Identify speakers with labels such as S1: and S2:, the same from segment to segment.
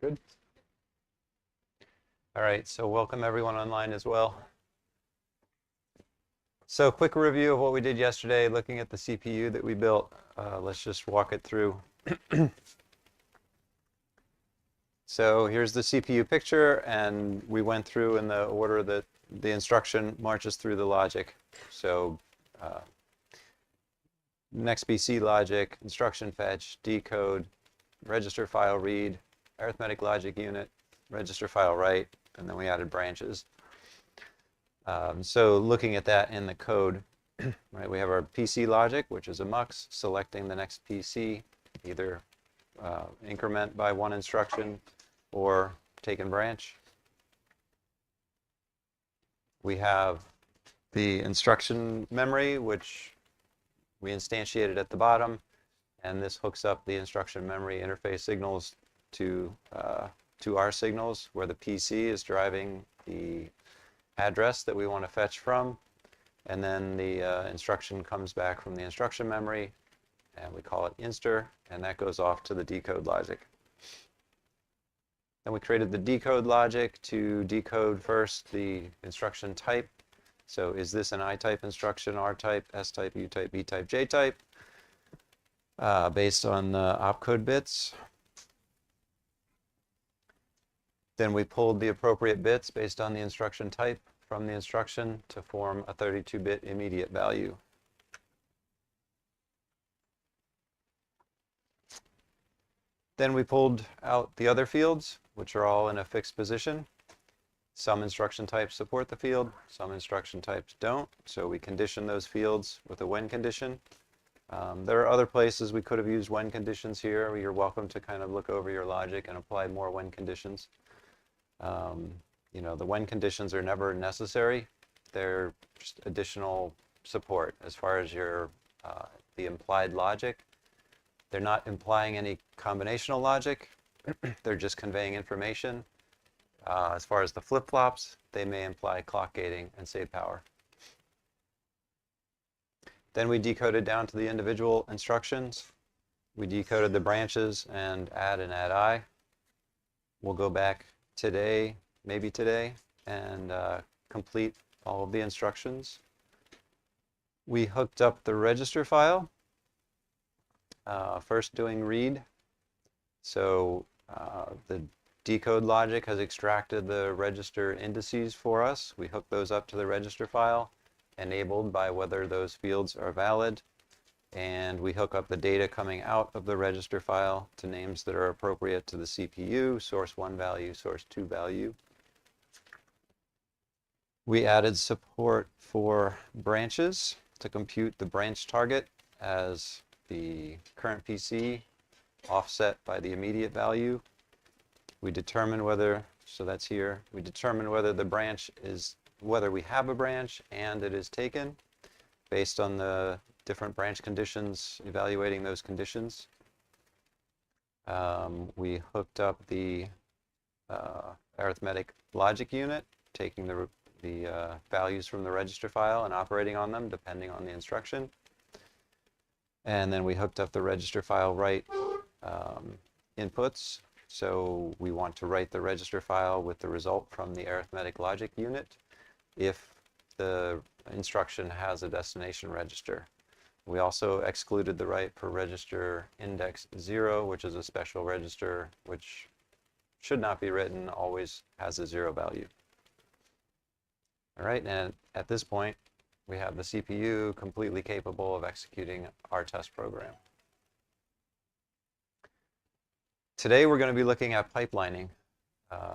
S1: Good. All right, so welcome everyone online as well. So quick review of what we did yesterday, looking at the CPU that we built. Let's just walk it through. So here's the CPU picture, and we went through in the order that the instruction marches through the logic. So next BC logic, instruction fetch, decode, register file read, arithmetic logic unit, register file write, and then we added branches. So looking at that in the code, right, we have our PC logic, which is a mux, selecting the next PC, either increment by one instruction or take and branch. We have the instruction memory, which we instantiated at the bottom, and this hooks up the instruction memory interface signals to our signals, where the PC is driving the address that we want to fetch from, and then the instruction comes back from the instruction memory, and we call it inster, and that goes off to the decode logic. Then we created the decode logic to decode first the instruction type. So is this an I-type instruction, R-type, S-type, U-type, B-type, J-type, based on the opcode bits. Then we pulled the appropriate bits based on the instruction type from the instruction to form a 32-bit immediate value. Then we pulled out the other fields, which are all in a fixed position. Some instruction types support the field, some instruction types don't, so we condition those fields with a when condition. There are other places we could have used when conditions here. You're welcome to kind of look over your logic and apply more when conditions. You know, the when conditions are never necessary. They're just additional support as far as your the implied logic. They're not implying any combinational logic. They're just conveying information. As far as the flip-flops, they may imply clock gating and save power. Then we decoded down to the individual instructions. We decoded the branches and add and add I. We'll go back today, maybe today, and complete all of the instructions. We hooked up the register file, first doing read. So the decode logic has extracted the register indices for us. We hook those up to the register file, enabled by whether those fields are valid, and we hook up the data coming out of the register file to names that are appropriate to the CPU, source 1 value, source 2 value. We added support for branches to compute the branch target as the current PC offset by the immediate value. We determine whether, so that's here, we determine whether the branch is, whether we have a branch and it is taken based on the different branch conditions, evaluating those conditions. We hooked up the arithmetic logic unit, taking the values from the register file and operating on them depending on the instruction. And then we hooked up the register file write inputs. So we want to write the register file with the result from the arithmetic logic unit if the instruction has a destination register. We also excluded the write for register index 0, which is a special register which should not be written, always has a 0 value. All right, and at this point, we have the CPU completely capable of executing our test program. Today we're going to be looking at pipelining.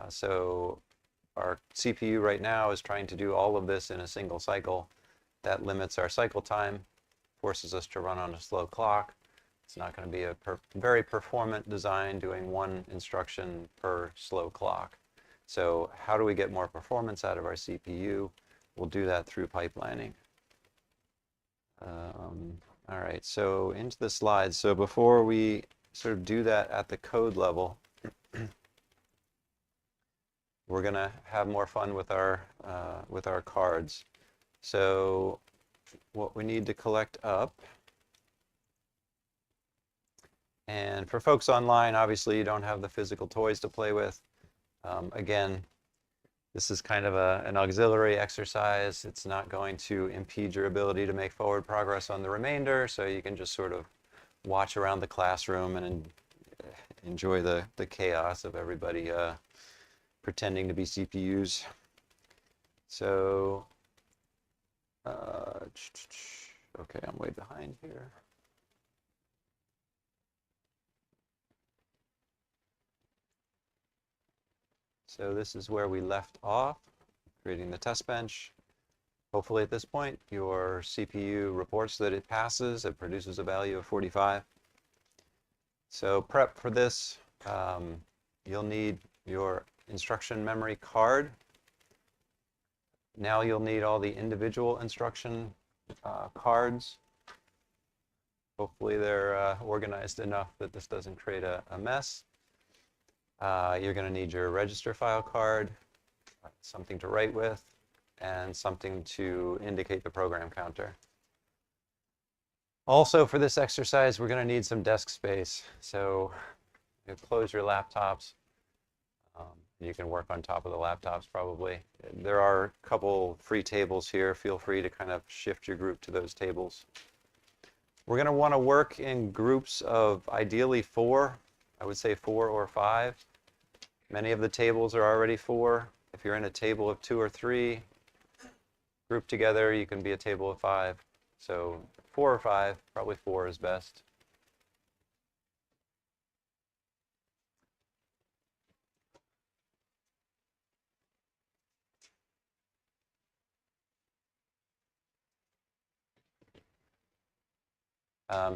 S1: So our CPU right now is trying to do all of this in a single cycle. That limits our cycle time, forces us to run on a slow clock. It's not going to be a very performant design doing one instruction per slow clock. So how do we get more performance out of our CPU? We'll do that through pipelining. All right, so into the slides. So before we sort of do that at the code level, we're going to have more fun with our cards. So what we need to collect up And for folks online, obviously you don't have the physical toys to play with. Again, this is kind of an auxiliary exercise. It's not going to impede your ability to make forward progress on the remainder, so you can just sort of watch around the classroom and enjoy the chaos of everybody pretending to be CPUs. So, okay, I'm way behind here. So this is where we left off, creating the test bench. Hopefully at this point, your CPU reports that it passes. It produces a value of 45. So prep for this, you'll need your instruction memory card. Now you'll need all the individual instruction cards. Hopefully they're organized enough that this doesn't create a mess. You're going to need your register file card, something to write with, and something to indicate the program counter. Also for this exercise, we're going to need some desk space. So you close your laptops. You can work on top of the laptops probably. There are a couple free tables here. Feel free to kind of shift your group to those tables. We're going to want to work in groups of ideally 4. I would say 4 or 5. Many of the tables are already 4. If you're in a table of 2 or 3, grouped together, you can be a table of 5. So 4 or 5, probably 4 is best.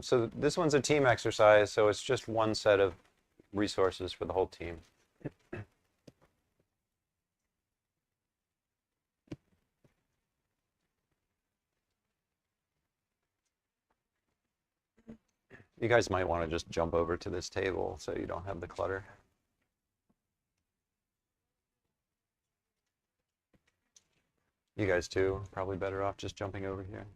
S1: So this one's a team exercise, so it's just one set of resources for the whole team. You guys might want to just jump over to this table so you don't have the clutter. You guys too, probably better off just jumping over here.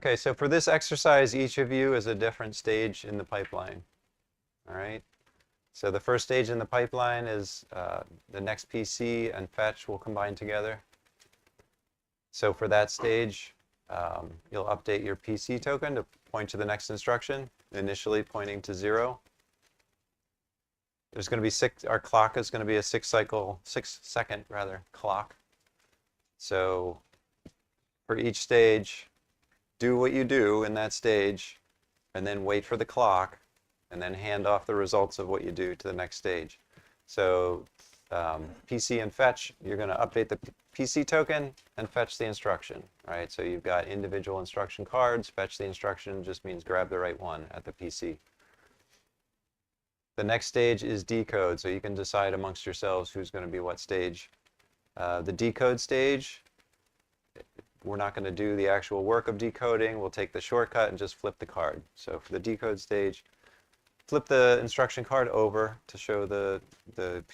S1: Okay, so for this exercise, each of you is a different stage in the pipeline. All right? So the first stage in the pipeline is the next PC and fetch will combine together. So for that stage, you'll update your PC token to point to the next instruction, initially pointing to 0. There's going to be our clock is going to be a 6-second clock. So for each stage, do what you do in that stage, and then wait for the clock, and then hand off the results of what you do to the next stage. So PC and fetch, you're going to update the PC token and fetch the instruction, right? So you've got individual instruction cards. Fetch the instruction just means grab the right one at the PC. The next stage is decode, so you can decide amongst yourselves who's going to be what stage. The decode stage, we're not going to do the actual work of decoding. We'll take the shortcut and just flip the card. So for the decode stage, flip the instruction card over to show the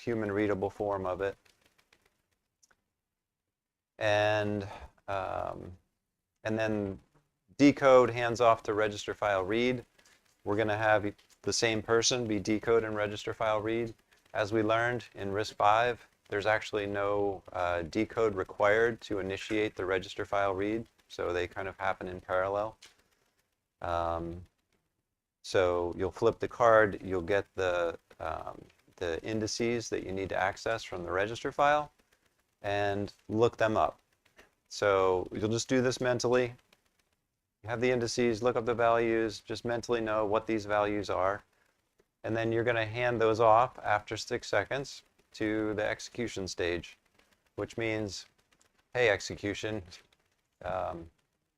S1: human readable form of it. And then decode hands off to register file read. We're going to have the same person be decode and register file read. As we learned in RISC-V, there's actually no decode required to initiate the register file read, so they kind of happen in parallel. So you'll flip the card, you'll get the indices that you need to access from the register file, and look them up. So you'll just do this mentally. You have the indices, look up the values, just mentally know what these values are, and then you're going to hand those off after 6 seconds to the execution stage, which means, hey, execution,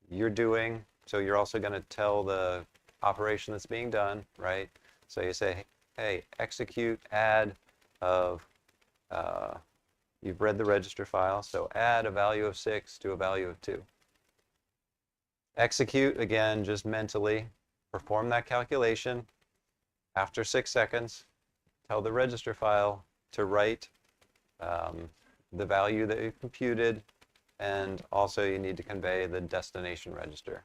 S1: you're doing, so you're also going to tell the operation that's being done, right? So you say, hey, execute add of, you've read the register file, so add a value of 6 to a value of 2. Execute, again, just mentally perform that calculation. After 6 seconds, tell the register file to write the value that you computed, and also you need to convey the destination register.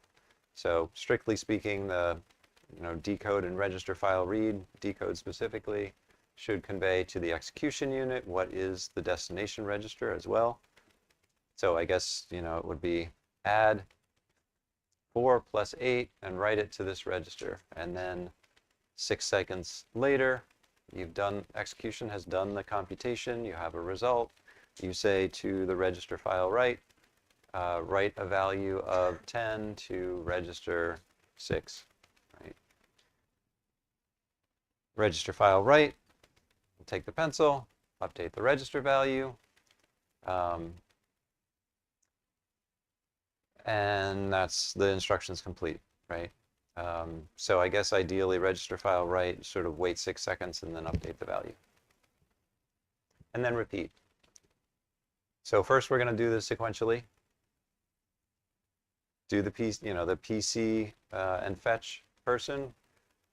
S1: So strictly speaking, the decode and register file read, decode specifically, should convey to the execution unit what is the destination register as well. So I guess it would be add 4 plus 8 and write it to this register, and then 6 seconds later, execution has done the computation, you have a result. You say to the register file write a value of 10 to register 6. Right? Register file write, take the pencil, update the register value, and that's the instructions complete, right? So I guess ideally register file write, sort of wait 6 seconds and then update the value. And then repeat. So first we're going to do this sequentially. Do the PC and fetch person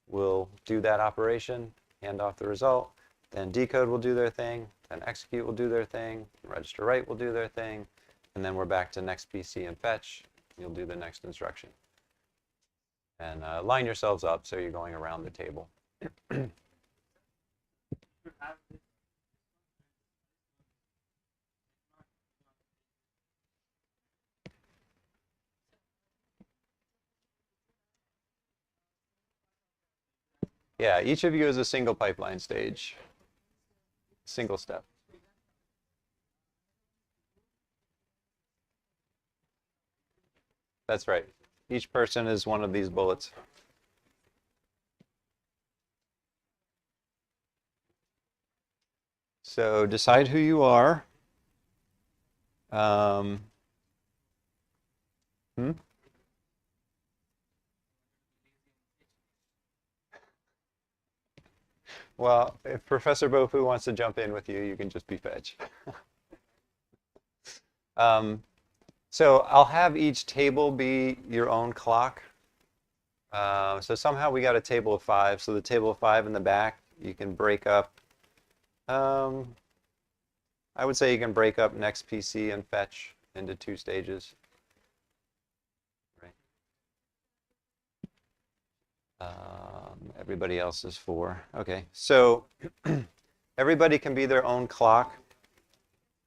S1: will do that operation, hand off the result, then decode will do their thing, then execute will do their thing, register write will do their thing, and then we're back to next PC and fetch. You'll do the next instruction. And line yourselves up so you're going around the table. Yeah, each of you is a single pipeline stage, single step. That's right. Each person is one of these bullets. So decide who you are. Well, if Professor Bofu wants to jump in with you, you can just be fetch. So I'll have each table be your own clock. So somehow we got a table of 5. So the table of 5 in the back, you can break up. I would say you can break up next PC and fetch into 2 stages. Right. Everybody else is 4. Okay, so everybody can be their own clock.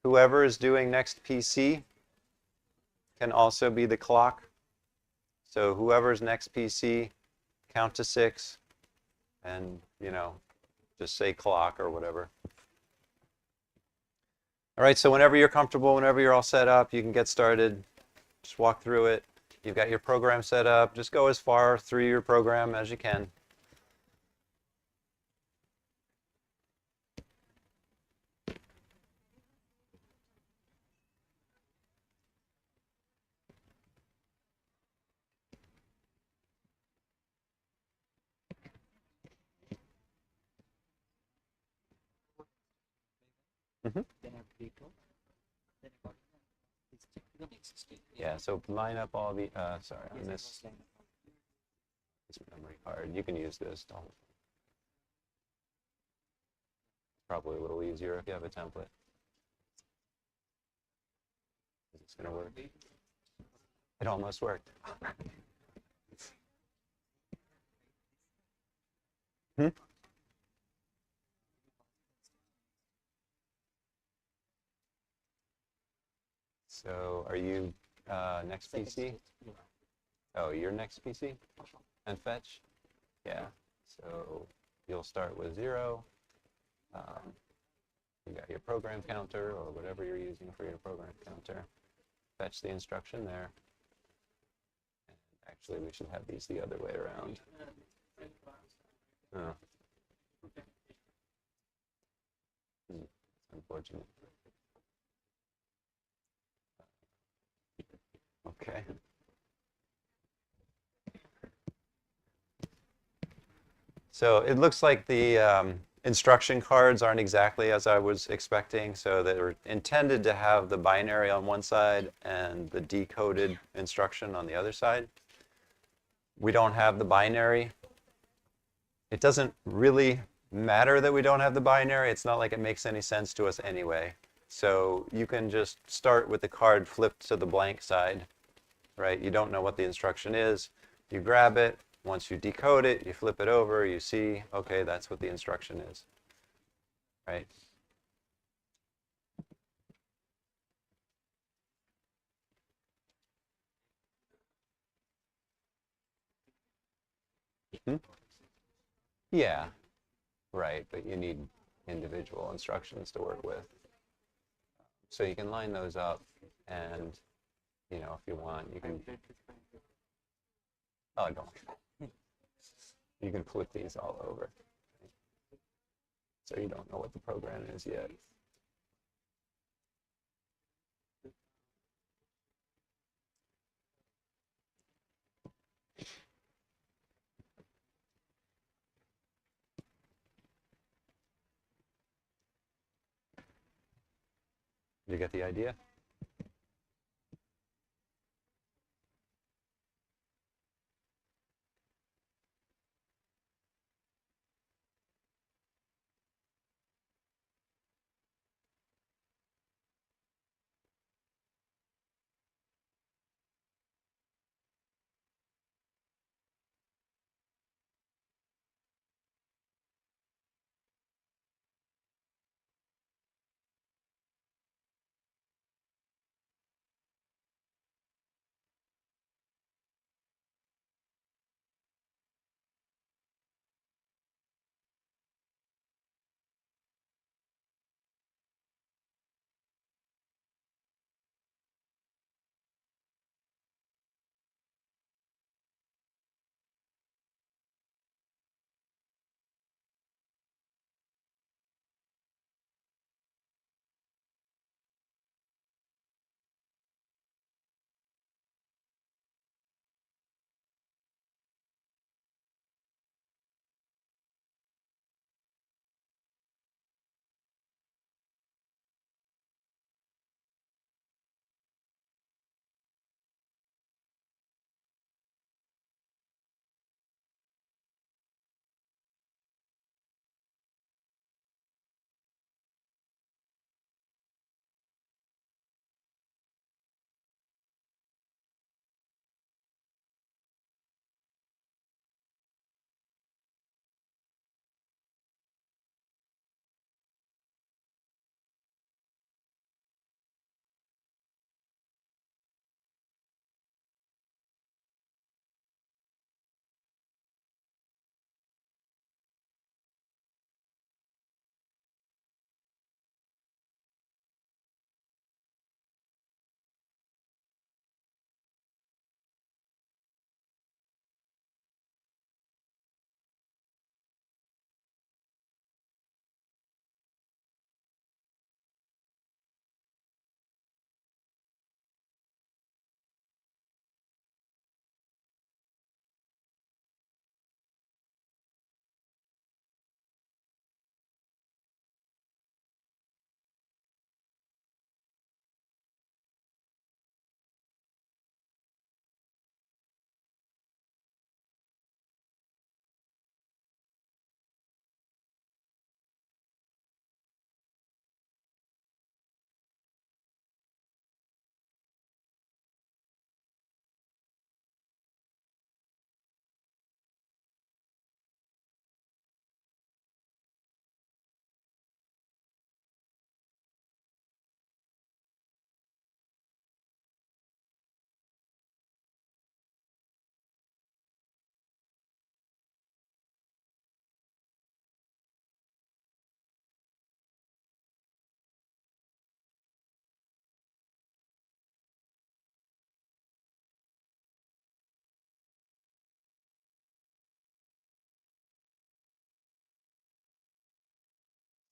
S1: Whoever is doing next PC can also be the clock. So whoever's next PC, count to 6, and, just say clock or whatever. All right, so whenever you're comfortable, whenever you're all set up, you can get started. Just walk through it. You've got your program set up. Just go as far through your program as you can. Mm-hmm. Yeah, so line up all the, sorry, on this memory card. You can use this. Don't. Probably a little easier if you have a template. Is this going to work? It almost worked. Hmm? So are you next PC? Oh, you're next PC? And fetch? Yeah. So you'll start with 0. You got your program counter or whatever you're using for your program counter. Fetch the instruction there. And actually, we should have these the other way around. Oh. Unfortunate. Okay. So it looks like the instruction cards aren't exactly as I was expecting. So they're intended to have the binary on one side and the decoded instruction on the other side. We don't have the binary. It doesn't really matter that we don't have the binary. It's not like it makes any sense to us anyway. So you can just start with the card flipped to the blank side, right? You don't know what the instruction is. You grab it. Once you decode it, you flip it over, you see, okay, that's what the instruction is, right? Hmm? Yeah, right, but you need individual instructions to work with. So you can line those up, and, if you want, you can, oh, don't. You can flip these all over. So you don't know what the program is yet. You get the idea?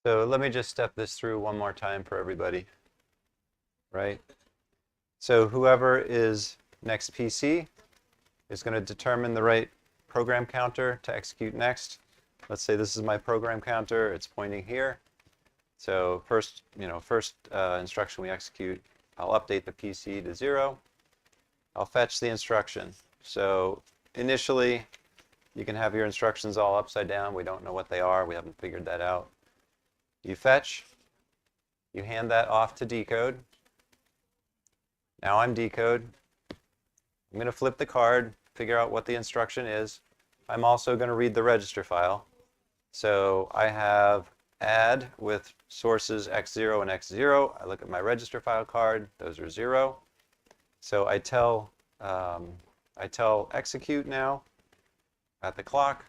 S1: So let me just step this through one more time for everybody, right? So whoever is next PC is going to determine the right program counter to execute next. Let's say this is my program counter. It's pointing here. So first instruction we execute, I'll update the PC to 0. I'll fetch the instruction. So initially, you can have your instructions all upside down. We don't know what they are. We haven't figured that out. You fetch. You hand that off to decode. Now I'm decode. I'm going to flip the card, figure out what the instruction is. I'm also going to read the register file. So I have add with sources x0 and x0. I look at my register file card. Those are 0. So I tell execute now at the clock.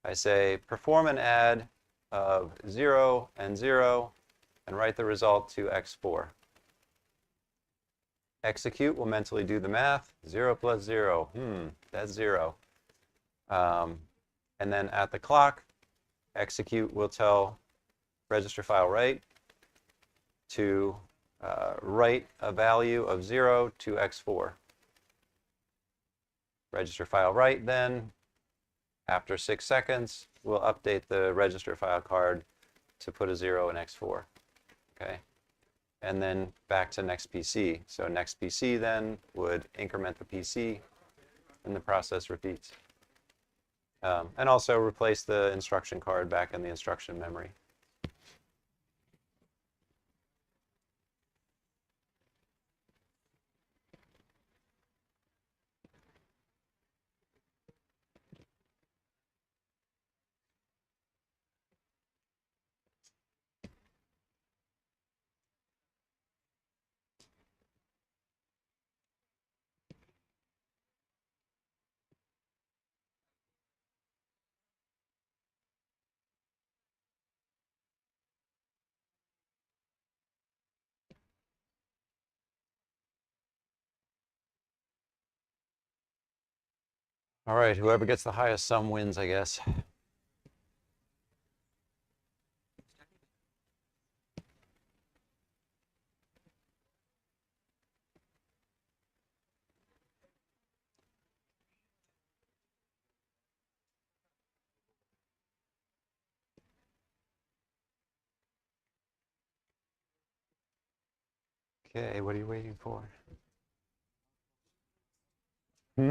S1: I say perform an add of 0 and 0 and write the result to x4. Execute will mentally do the math. 0 plus 0. That's 0. And then at the clock, execute will tell register file write to write a value of 0 to x4. Register file write then, after 6 seconds, we'll update the register file card to put a 0 in x4. Okay? And then back to next PC. So next PC then would increment the PC, and the process repeats. And also replace the instruction card back in the instruction memory. All right, whoever gets the highest sum wins, I guess. Okay, what are you waiting for? Hmm?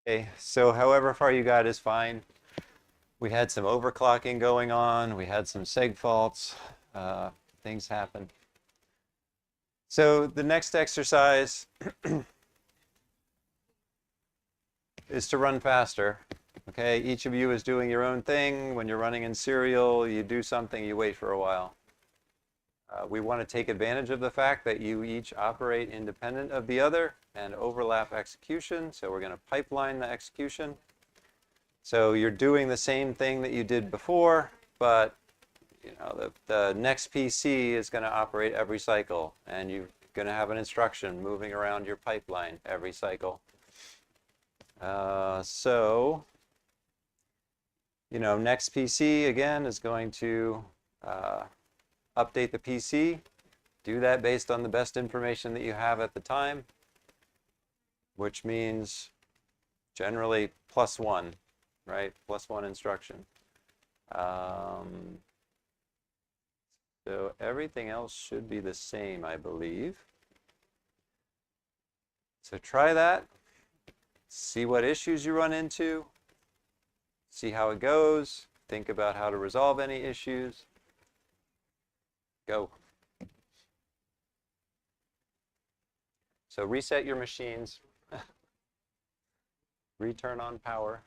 S1: Okay, so however far you got is fine. We had some overclocking going on. We had some seg faults. Things happen. So the next exercise is to run faster. Okay, each of you is doing your own thing. When you're running in serial, you do something, you wait for a while. We want to take advantage of the fact that you each operate independent of the other and overlap execution. So we're going to pipeline the execution. So you're doing the same thing that you did before, but you know the next PC is going to operate every cycle, and you're going to have an instruction moving around your pipeline every cycle. So you know, next PC again is going to update the PC. Do that based on the best information that you have at the time, which means generally +1, right? +1 instruction. So everything else should be the same, I believe. So try that. See what issues you run into. See how it goes. Think about how to resolve any issues. Go. So reset your machines. Return on power.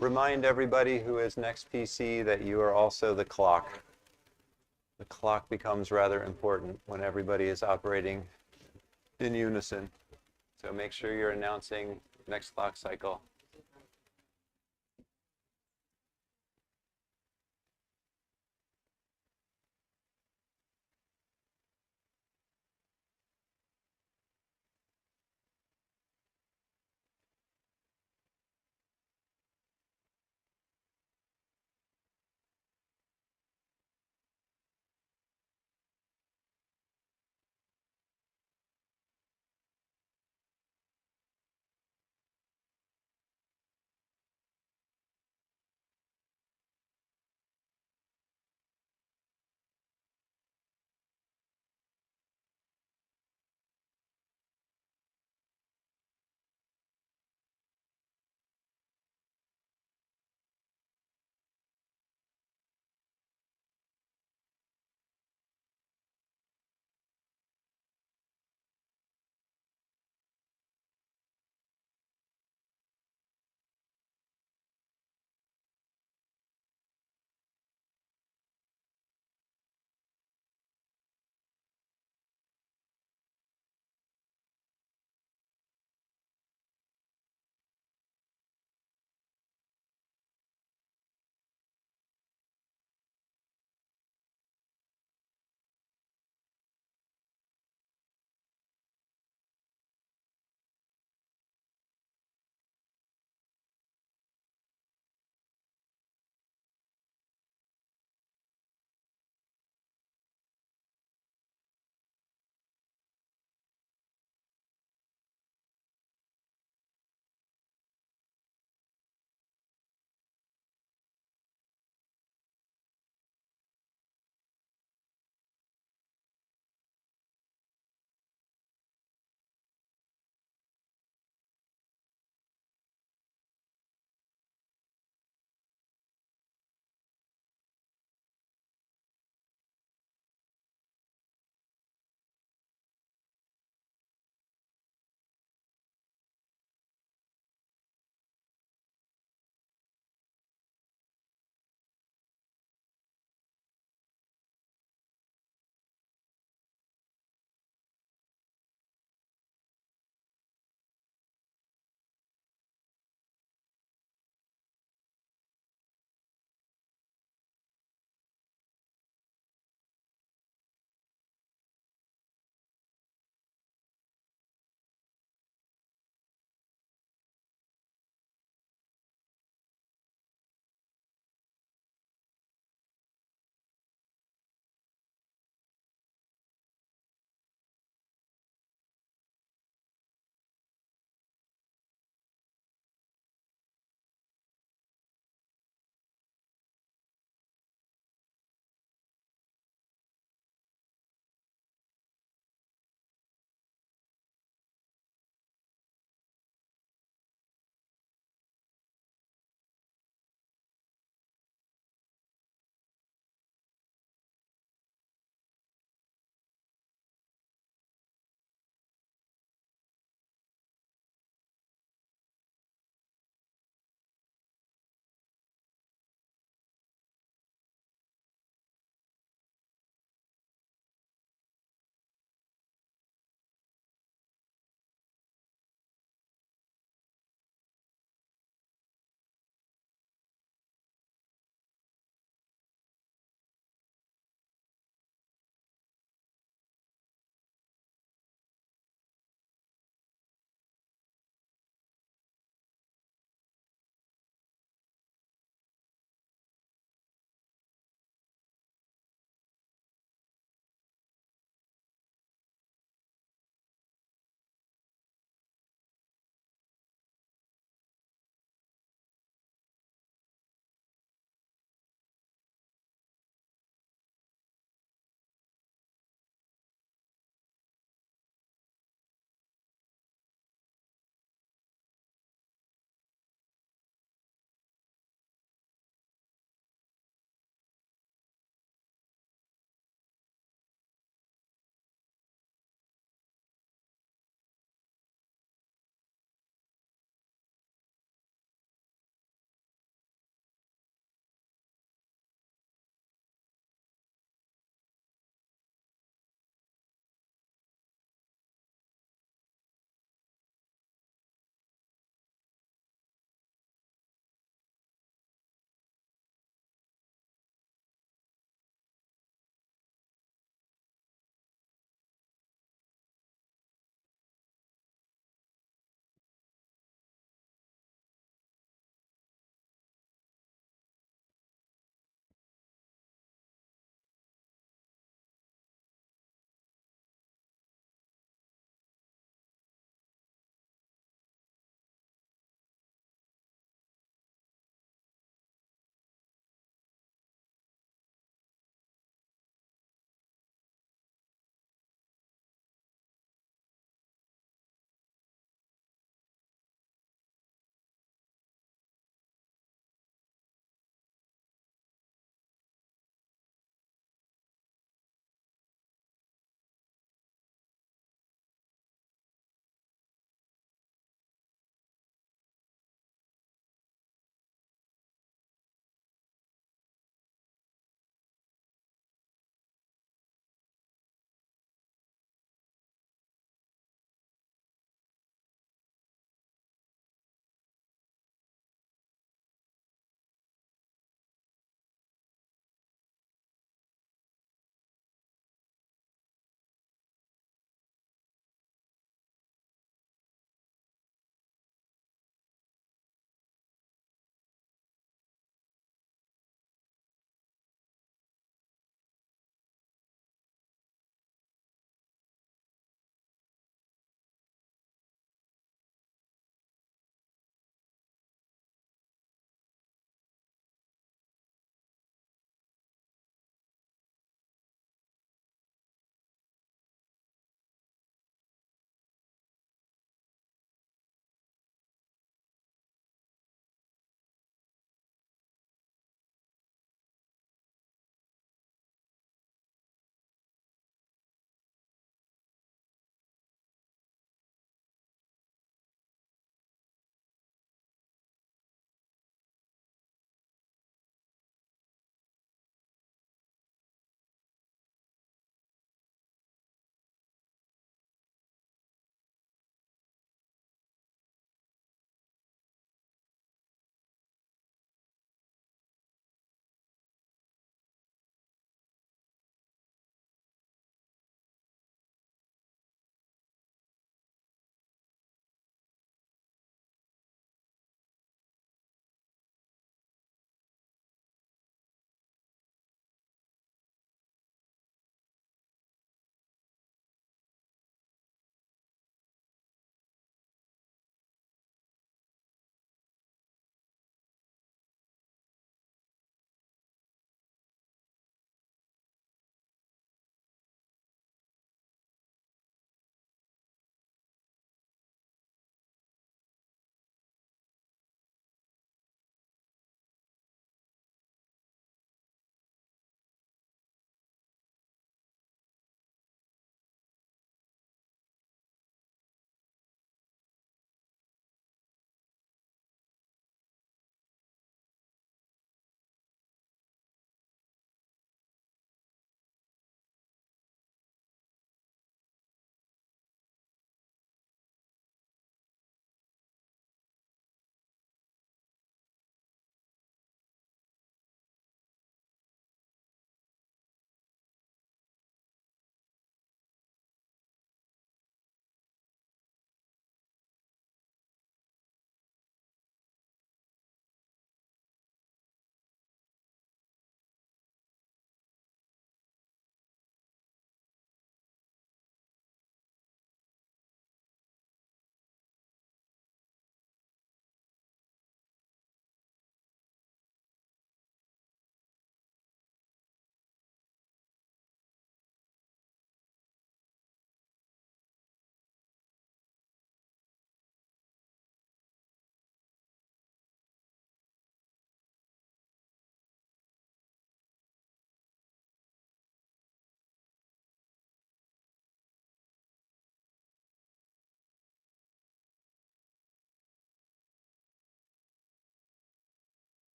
S1: Remind everybody who is next PC that you are also the clock. The clock becomes rather important when everybody is operating in unison. So make sure you're announcing next clock cycle.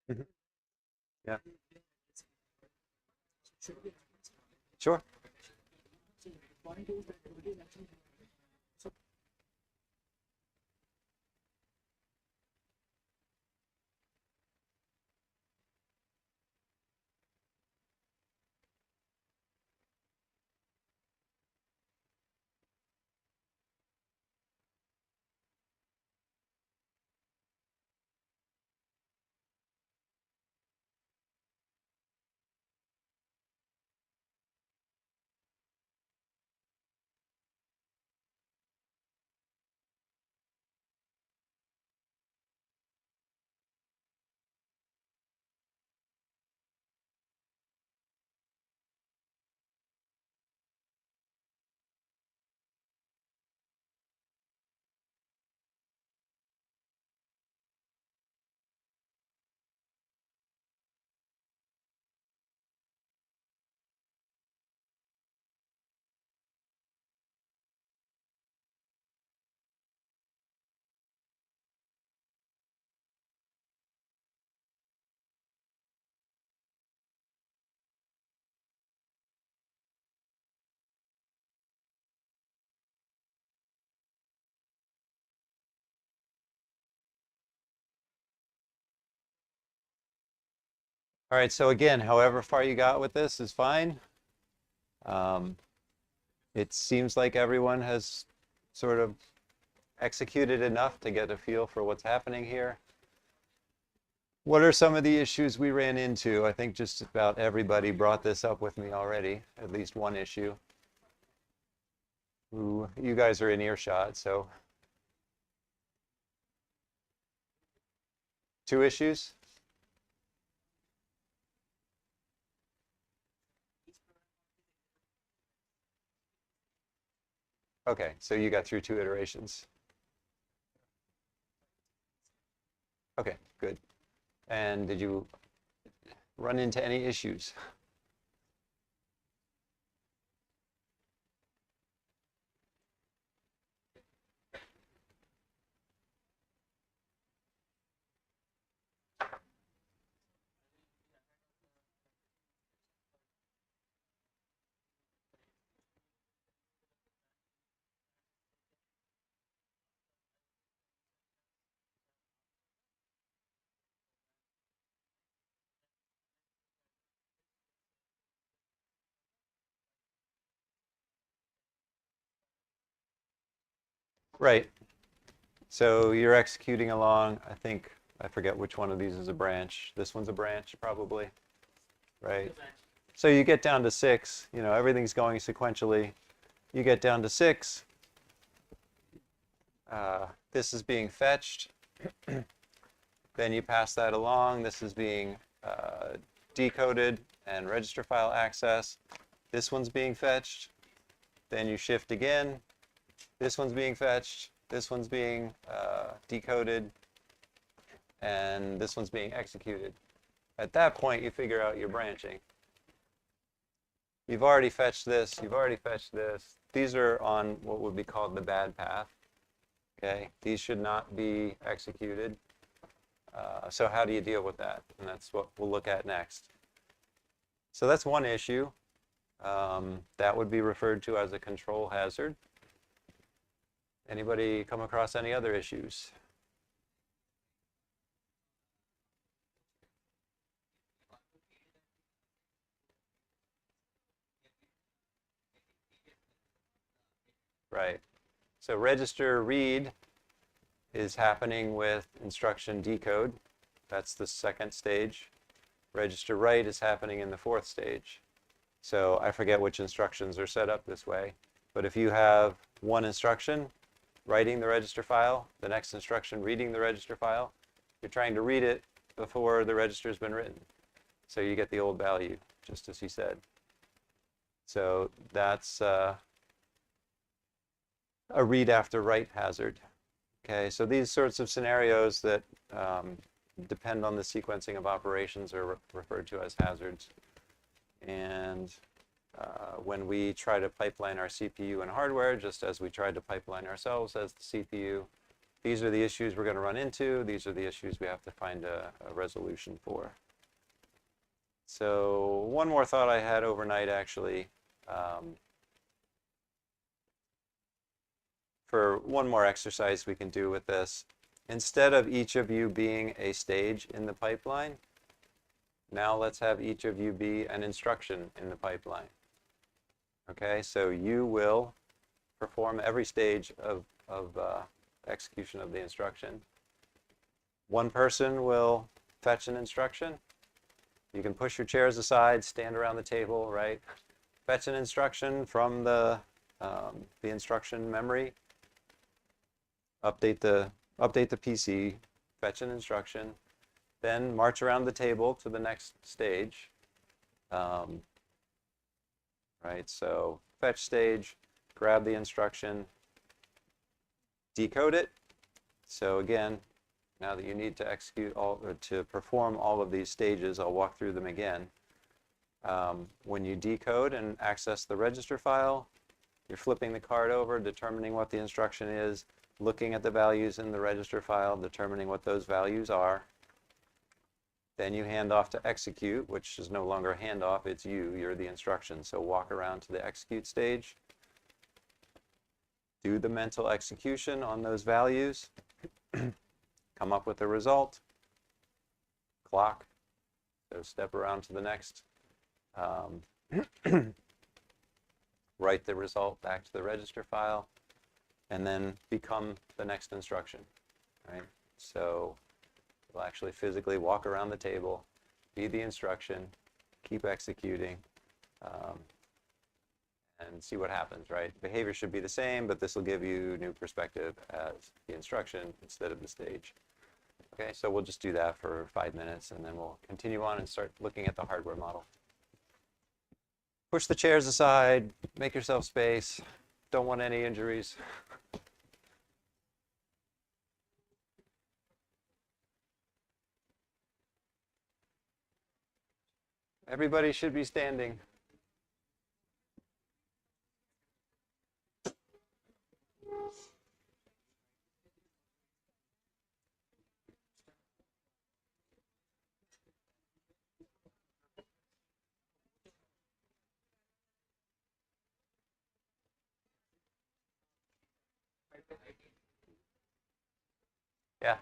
S1: Mhm. Yeah. Sure. All right, so again, however far you got with this is fine. Um, it seems like everyone has sort of executed enough to get a feel for what's happening here. What are some of the issues we ran into? I think just about everybody brought this up with me already, at least one issue. Ooh, you guys are in earshot, so 2 issues? Okay, so you got through 2 iterations. Okay, good. And did you run into any issues? Right. So you're executing along, I forget which one of these is a branch. This one's a branch, probably, right? So you get down to 6, everything's going sequentially. You get down to 6, this is being fetched. Then you pass that along. This is being decoded and register file access. This one's being fetched. Then you shift again. This one's being fetched. This one's being decoded. And this one's being executed. At that point, you figure out your branching. You've already fetched this. You've already fetched this. These are on what would be called the bad path. Okay, these should not be executed. So how do you deal with that? And that's what we'll look at next. So that's one issue. That would be referred to as a control hazard. Anybody come across any other issues? Right. So register read is happening with instruction decode. That's the second stage. Register write is happening in the fourth stage. So I forget which instructions are set up this way. But if you have one instruction writing the register file, the next instruction reading the register file, you're trying to read it before the register's been written. So you get the old value, just as he said. So that's a read after write hazard. Okay, so these sorts of scenarios that depend on the sequencing of operations are referred to as hazards. And when we try to pipeline our CPU and hardware, just as we tried to pipeline ourselves as the CPU, these are the issues we're going to run into. These are the issues we have to find a resolution for. So one more thought I had overnight, actually, for one more exercise we can do with this. Instead of each of you being a stage in the pipeline, now let's have each of you be an instruction in the pipeline. Okay, so you will perform every stage of execution of the instruction. One person will fetch an instruction. You can push your chairs aside, stand around the table, right? Fetch an instruction from the instruction memory. Update the PC, fetch an instruction, then march around the table to the next stage. Right, so fetch stage, grab the instruction, decode it. So again, now that you need to execute all, or to perform all of these stages, I'll walk through them again. When you decode and access the register file, you're flipping the card over, determining what the instruction is, looking at the values in the register file, determining what those values are. Then you hand off to execute, which is no longer a handoff, it's you, you're the instruction. So walk around to the execute stage, do the mental execution on those values, come up with a result, clock, so step around to the next, write the result back to the register file, and then become the next instruction, right? So we'll actually physically walk around the table, be the instruction, keep executing, and see what happens, right? Behavior should be the same, but this will give you new perspective as the instruction instead of the stage. Okay, so we'll just do that for 5 minutes, and then we'll continue on and start looking at the hardware model. Push the chairs aside, make yourself space. Don't want any injuries. Everybody should be standing. Yeah.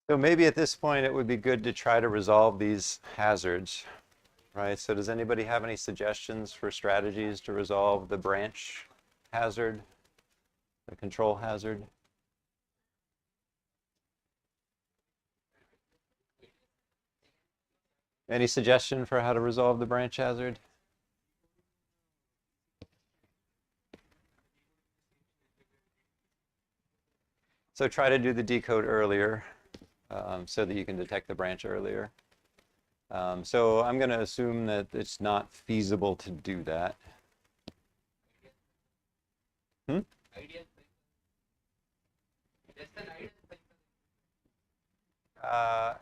S1: So maybe at this point it would be good to try to resolve these hazards, right? So does anybody have any suggestions for strategies to resolve the branch hazard, the control hazard? Any suggestion for how to resolve the branch hazard? So try to do the decode earlier so that you can detect the branch earlier. So I'm going to assume that it's not feasible to do that. Hmm?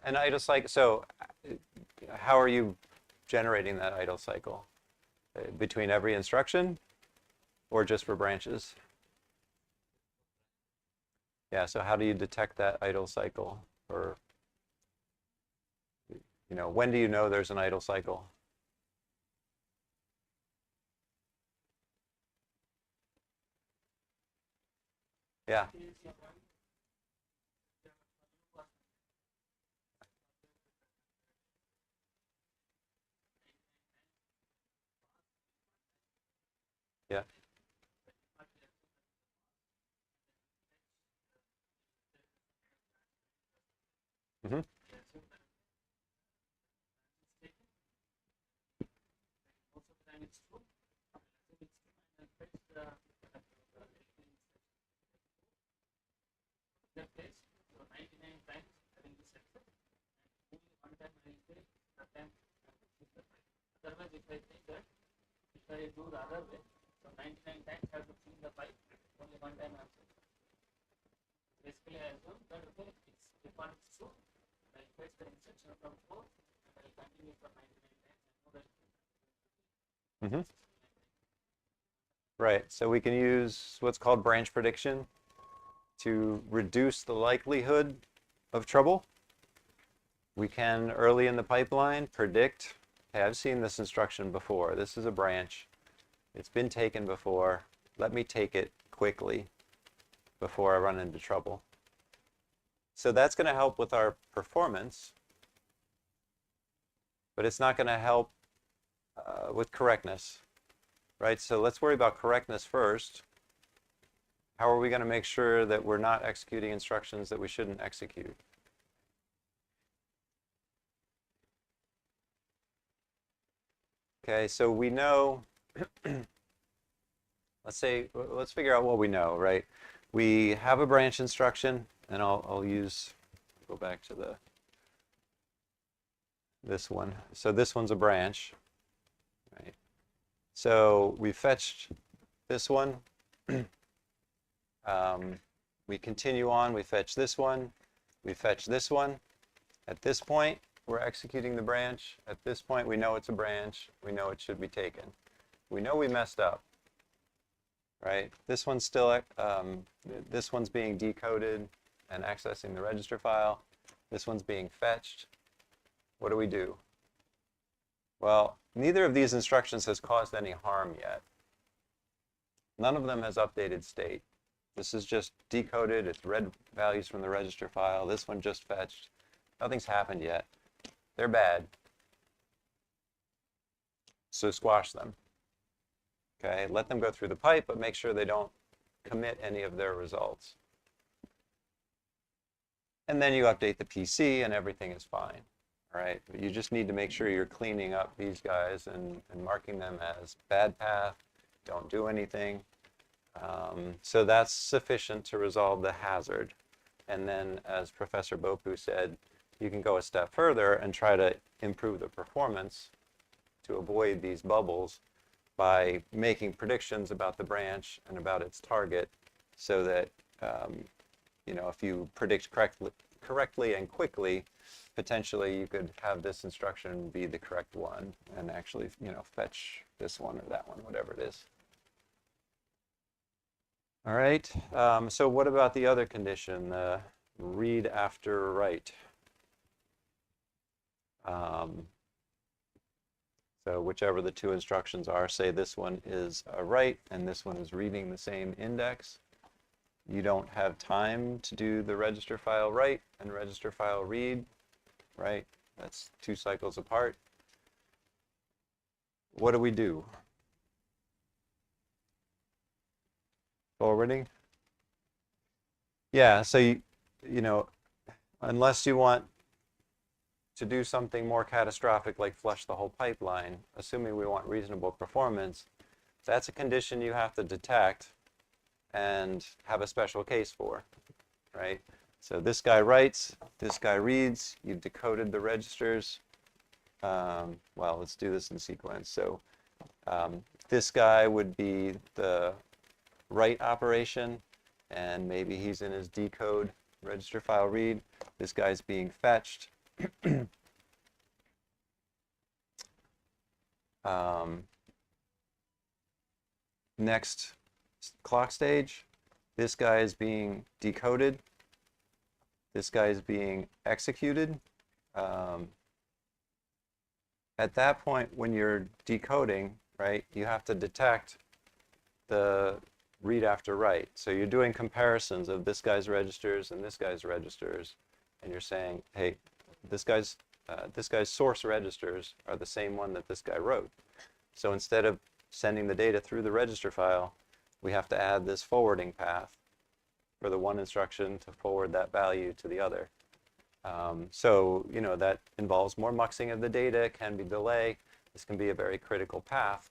S1: An idle cycle. So how are you generating that idle cycle? Between every instruction or just for branches? Yeah, so how do you detect that idle cycle? Or, when do you know there's an idle cycle? Yeah. Yeah. Mm-hmm. Mm-hmm. Right. So we can use what's called branch prediction to reduce the likelihood of trouble. We can, early in the pipeline, predict, hey, I've seen this instruction before. This is a branch. It's been taken before. Let me take it quickly before I run into trouble. So that's going to help with our performance, but it's not going to help with correctness, right? So let's worry about correctness first. How are we going to make sure that we're not executing instructions that we shouldn't execute? Okay, so we know, let's figure out what we know, right? We have a branch instruction, and I'll go back to this one. So this one's a branch, right? So we fetched this one. We continue on, we fetch this one, we fetch this one. At this point, we're executing the branch. At this point, we know it's a branch. We know it should be taken. We know we messed up, right? This one's still, this one's being decoded and accessing the register file. This one's being fetched. What do we do? Well, neither of these instructions has caused any harm yet. None of them has updated state. This is just decoded. It's read values from the register file. This one just fetched. Nothing's happened yet. They're bad. So squash them. Okay, let them go through the pipe, but make sure they don't commit any of their results. And then you update the PC and everything is fine. All right, but you just need to make sure you're cleaning up these guys and marking them as bad path, don't do anything. So that's sufficient to resolve the hazard. And then, as Professor Bopu said, you can go a step further and try to improve the performance to avoid these bubbles by making predictions about the branch and about its target, so that if you predict correctly and quickly, potentially you could have this instruction be the correct one and actually fetch this one or that one, whatever it is. All right, so what about the other condition, the read after write? So whichever the two instructions are, say this one is a write and this one is reading the same index. you don't have time to do the register file write and register file read, right? That's 2 cycles apart. What do we do? Forwarding? Yeah, so you know, unless you want to do something more catastrophic like flush the whole pipeline, assuming we want reasonable performance, that's a condition you have to detect and have a special case for, right? So this guy writes, this guy reads, you've decoded the registers. Well, let's do this in sequence. So this guy would be the write operation, and maybe he's in his decode register file read. This guy's being fetched. Next clock stage, this guy is being decoded. This guy is being executed. At that point, when you're decoding, right, you have to detect the read after write. So you're doing comparisons of this guy's registers and this guy's registers, and you're saying, hey, this guy's source registers are the same one that this guy wrote. So instead of sending the data through the register file, we have to add this forwarding path for the one instruction to forward that value to the other. So, you know, that involves more muxing of the data, can be delay. This can be a very critical path,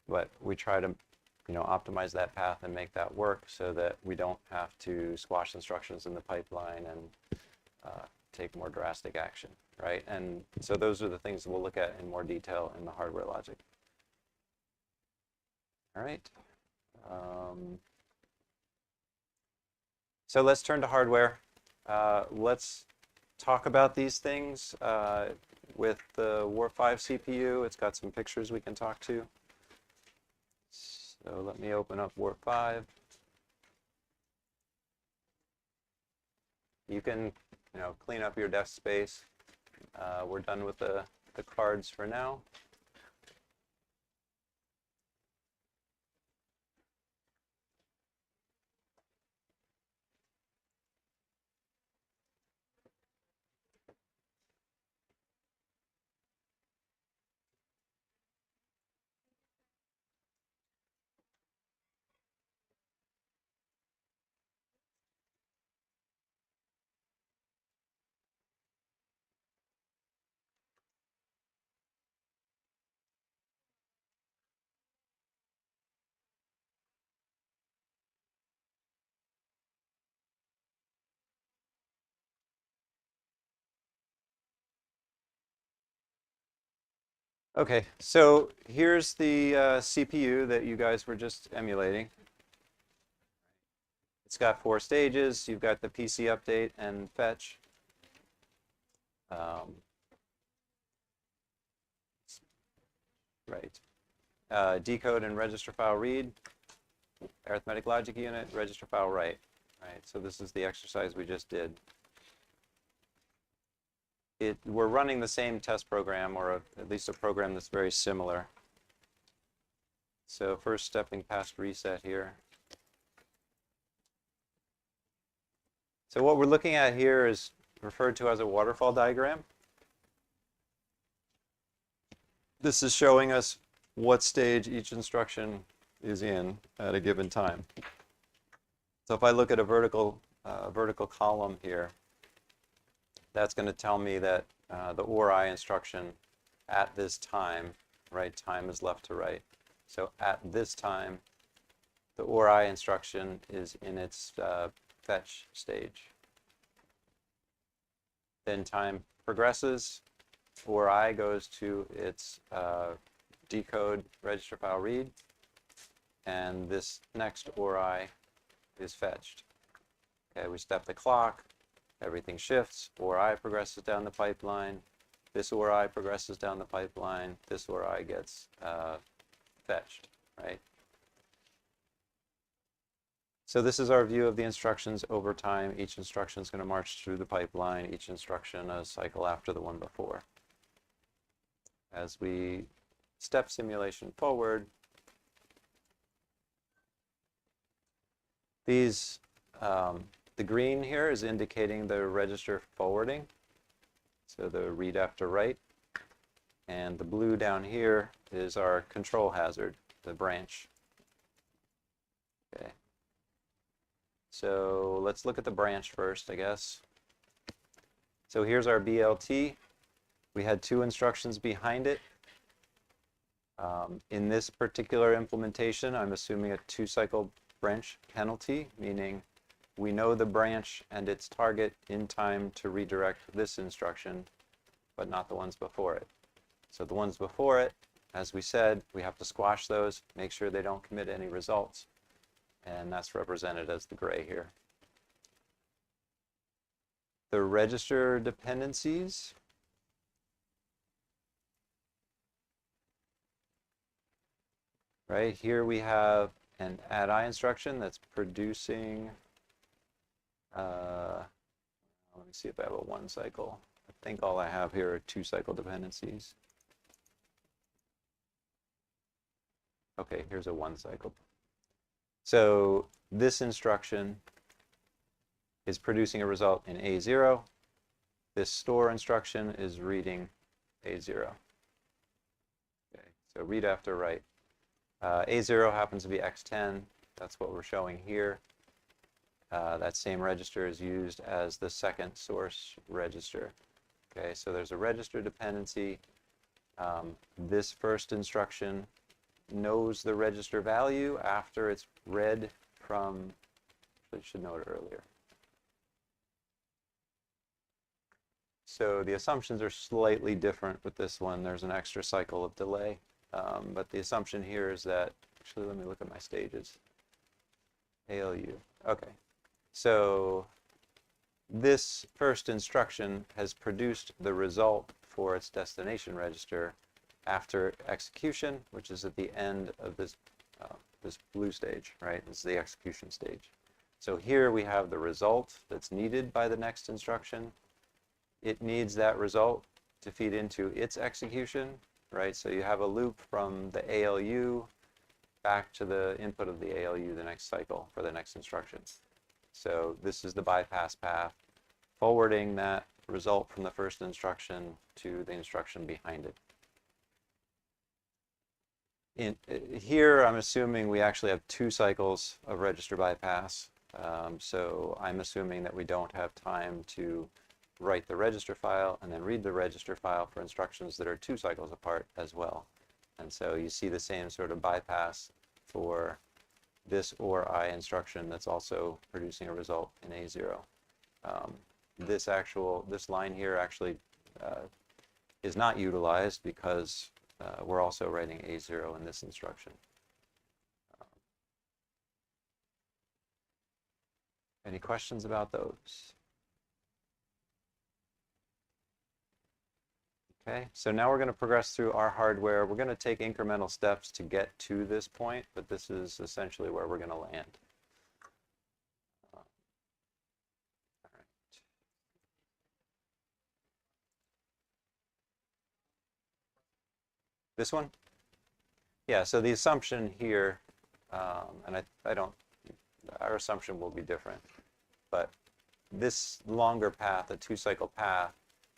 S1: but we try to, you know, optimize that path and make that work so that we don't have to squash instructions in the pipeline and take more drastic action, right? And so those are the things that we'll look at in more detail in the hardware logic. All right. So let's turn to hardware. Let's talk about these things with the Warp-V CPU. It's got some pictures we can talk to. So let me open up Warp-V. You can, you know, clean up your desk space. We're done with the cards for now. Okay, so here's the CPU that you guys were just emulating. It's got 4 stages. You've got the PC update and fetch. Right. Decode and register file read. Arithmetic logic unit, register file write. Right. So this is the exercise we just did. We're running the same test program, or at least a program that's very similar. So first, stepping past reset here. So what we're looking at here is referred to as a waterfall diagram. This is showing us what stage each instruction is in at a given time. So if I look at a vertical column here, that's going to tell me that the OR-I instruction at this time, right, time is left to right. So at this time, the OR-I instruction is in its fetch stage. Then time progresses, OR-I goes to its decode register file read, and this next OR-I is fetched. Okay, we step the clock. Everything shifts. OR-I progresses down the pipeline. This OR-I progresses down the pipeline. This OR-I gets fetched, right? So this is our view of the instructions over time. Each instruction is going to march through the pipeline. Each instruction a cycle after the one before. As we step simulation forward, These, the green here is indicating the register forwarding, so the read after write, and the blue down here is our control hazard, the branch. Okay. So let's look at the branch first, I guess. So here's our BLT. We had 2 instructions behind it. In this particular implementation, I'm assuming a 2-cycle branch penalty, meaning we know the branch and its target in time to redirect this instruction, but not the ones before it. So the ones before it, as we said, we have to squash those, make sure they don't commit any results, and that's represented as the gray here. The register dependencies. Right here we have an add-I instruction that's producing, let me see if I have a 1-cycle. I think all I have here are 2-cycle dependencies. Okay, here's a 1-cycle. So this instruction is producing a result in A0. This store instruction is reading A0. Okay, so read after write. A0 happens to be X10. That's what we're showing here. That same register is used as the second source register. Okay, so there's a register dependency. This first instruction knows the register value after it's read from, actually I should know it earlier. So the assumptions are slightly different with this one. There's an extra cycle of delay. But the assumption here is that, actually let me look at my stages. ALU, okay. So this first instruction has produced the result for its destination register after execution, which is at the end of this, this blue stage, right? This is the execution stage. So here we have the result that's needed by the next instruction. It needs that result to feed into its execution, right? So you have a loop from the ALU back to the input of the ALU the next cycle for the next instruction. So this is the bypass path, forwarding that result from the first instruction to the instruction behind it. Here I'm assuming we actually have 2 cycles of register bypass. So I'm assuming that we don't have time to write the register file and then read the register file for instructions that are 2 cycles apart as well. And so you see the same sort of bypass for this OR I instruction that's also producing a result in A0. This line here actually is not utilized because we're also writing A0 in this instruction. Any questions about those? Okay, so now we're going to progress through our hardware. We're going to take incremental steps to get to this point, but this is essentially where we're going to land. All right. This one? Yeah, so the assumption here, and I don't, our assumption will be different, but this longer path, a 2-cycle path,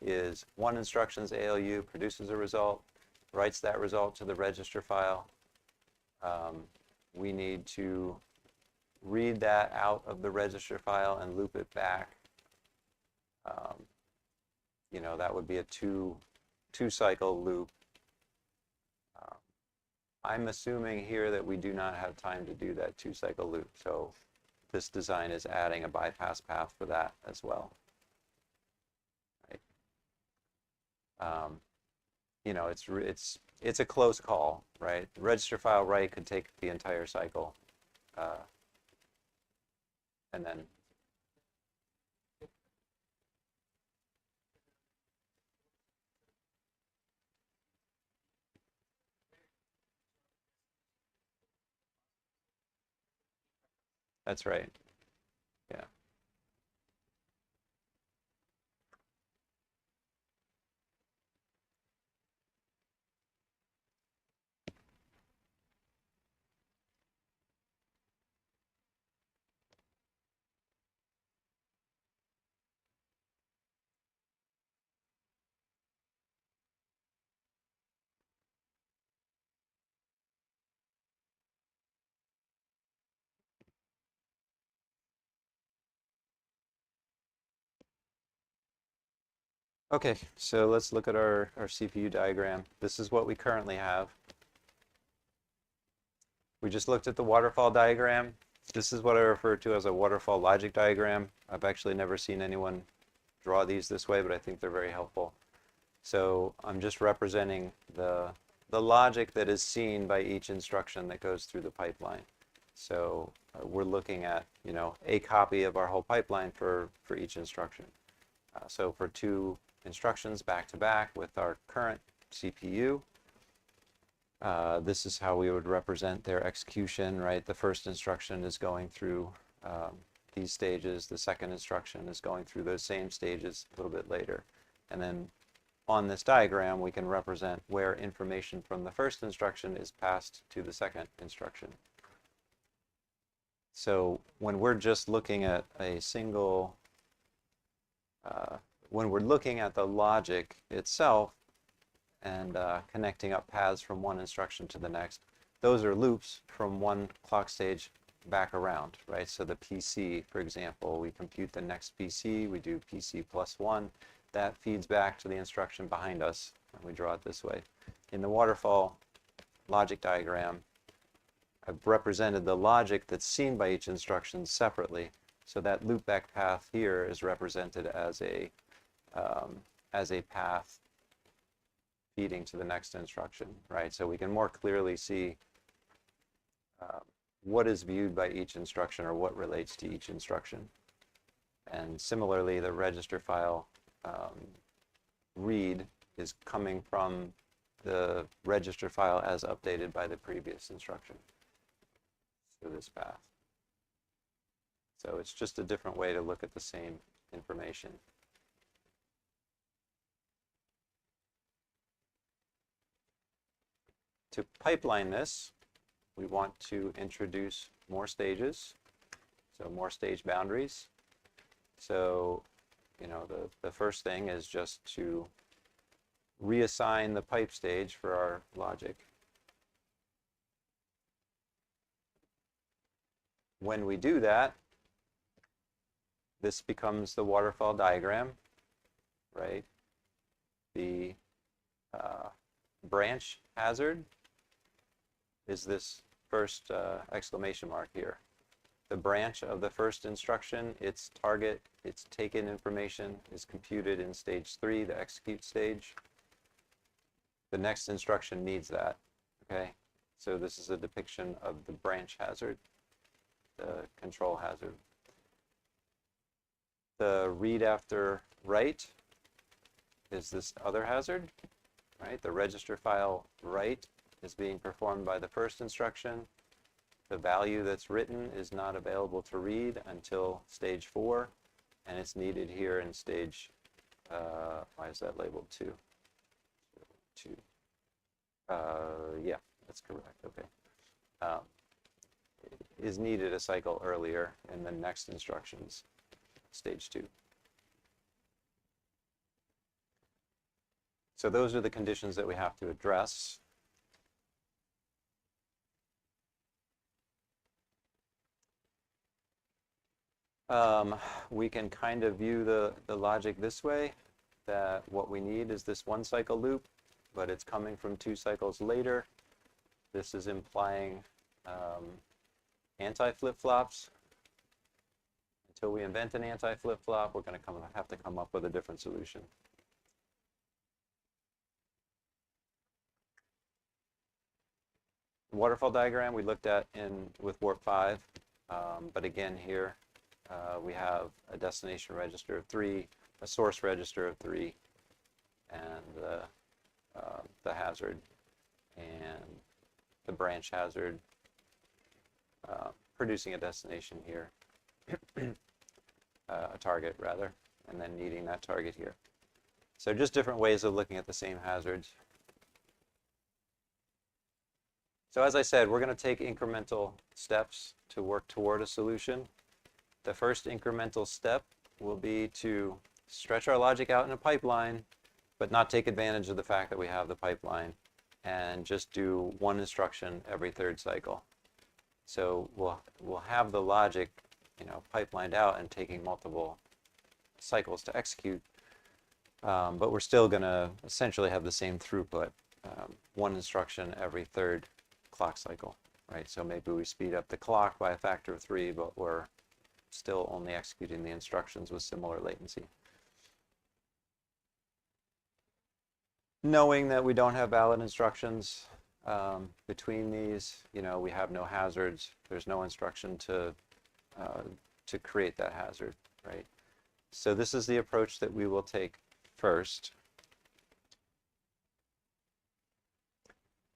S1: is one instruction's ALU produces a result, writes that result to the register file. We need to read that out of the register file and loop it back. You know, that would be a two-cycle loop. I'm assuming here that we do not have time to do that 2-cycle loop, so this design is adding a bypass path for that as well. You know, it's a close call, right? The register file write could take the entire cycle, and then that's right. Yeah. Okay, so let's look at our CPU diagram. This is what we currently have. We just looked at the waterfall diagram. This is what I refer to as a waterfall logic diagram. I've actually never seen anyone draw these this way, but I think they're very helpful. So I'm just representing the logic that is seen by each instruction that goes through the pipeline. So we're looking at, a copy of our whole pipeline for each instruction. So for 2 instructions back to back with our current CPU, this is how we would represent their execution, right? The first instruction is going through these stages. The second instruction is going through those same stages a little bit later. And then on this diagram, we can represent where information from the first instruction is passed to the second instruction. So when we're just looking at a single, when we're looking at the logic itself and connecting up paths from one instruction to the next, those are loops from one clock stage back around, right? So the PC, for example, we compute the next PC, we do PC plus 1. That feeds back to the instruction behind us, and we draw it this way. In the waterfall logic diagram, I've represented the logic that's seen by each instruction separately. So that loopback path here is represented as a path feeding to the next instruction, right? So we can more clearly see what is viewed by each instruction or what relates to each instruction. And similarly, the register file read is coming from the register file as updated by the previous instruction. So this path. So it's just a different way to look at the same information. To pipeline this, we want to introduce more stages, so more stage boundaries. So, the first thing is just to reassign the pipe stage for our logic. When we do that, this becomes the waterfall diagram, right? The branch hazard is this first exclamation mark here. The branch of the first instruction, its target, its taken information is computed in stage 3, the execute stage. The next instruction needs that, okay? So this is a depiction of the branch hazard, the control hazard. The read after write is this other hazard, right? The register file write is being performed by the first instruction. The value that's written is not available to read until stage 4, and it's needed here in stage, why is that labeled 2? 2. Yeah, that's correct, okay. Is needed a cycle earlier in the next instructions, stage 2. So those are the conditions that we have to address. We can kind of view the logic this way, that what we need is this one cycle loop, but it's coming from 2 cycles later. This is implying anti-flip-flops. Until we invent an anti-flip-flop, we're going to have to come up with a different solution. The waterfall diagram we looked at with warp 5, but again here we have a destination register of 3, a source register of 3, and the hazard and the branch hazard producing a destination here, a target rather, and then needing that target here. So just different ways of looking at the same hazards. So as I said, we're going to take incremental steps to work toward a solution. The first incremental step will be to stretch our logic out in a pipeline, but not take advantage of the fact that we have the pipeline, and just do one instruction every 3rd cycle. So we'll have the logic, pipelined out and taking multiple cycles to execute, but we're still going to essentially have the same throughput, one instruction every third clock cycle, right? So maybe we speed up the clock by a factor of 3, but we're still only executing the instructions with similar latency. Knowing that we don't have valid instructions between these, we have no hazards. There's no instruction to create that hazard, right? So this is the approach that we will take first.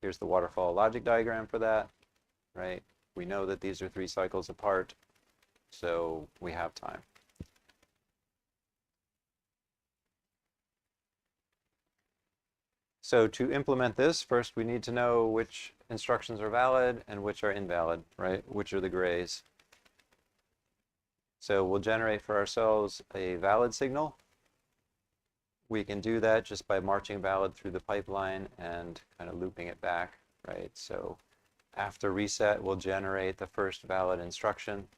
S1: Here's the waterfall logic diagram for that, right? We know that these are 3 cycles apart, so we have time. So to implement this, first we need to know which instructions are valid and which are invalid, right? Which are the grays. So we'll generate for ourselves a valid signal. We can do that just by marching valid through the pipeline and kind of looping it back, right? So after reset, we'll generate the first valid instruction,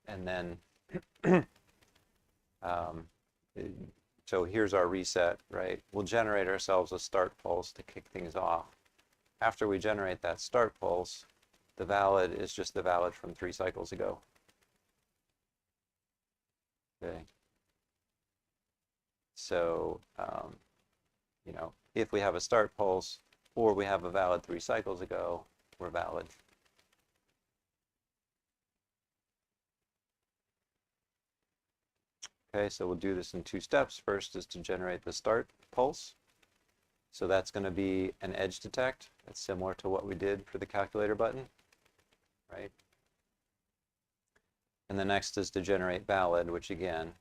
S1: and then so here's our reset, right? We'll generate ourselves a start pulse to kick things off. After we generate that start pulse, the valid is just the valid from 3 cycles ago. Okay. So, if we have a start pulse or we have a valid 3 cycles ago, we're valid. Okay, so we'll do this in 2 steps. First is to generate the start pulse. So that's going to be an edge detect. That's similar to what we did for the calculator button, right? And the next is to generate valid, which again,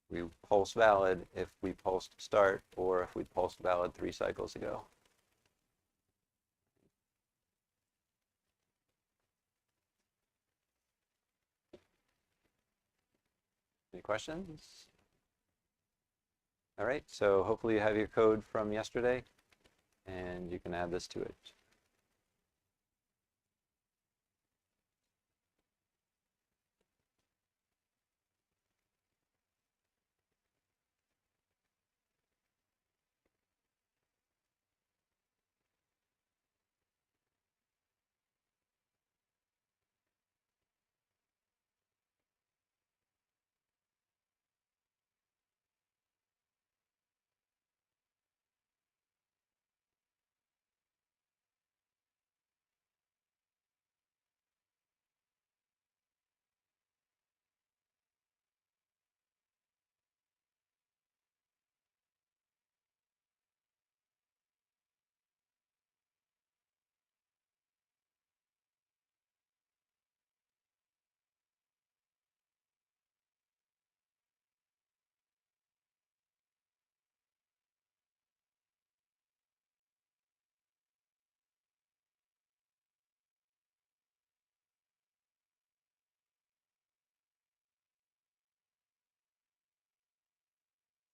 S1: we pulse valid if we pulsed start or if we pulsed valid 3 cycles ago. Any questions? All right, so hopefully you have your code from yesterday and you can add this to it.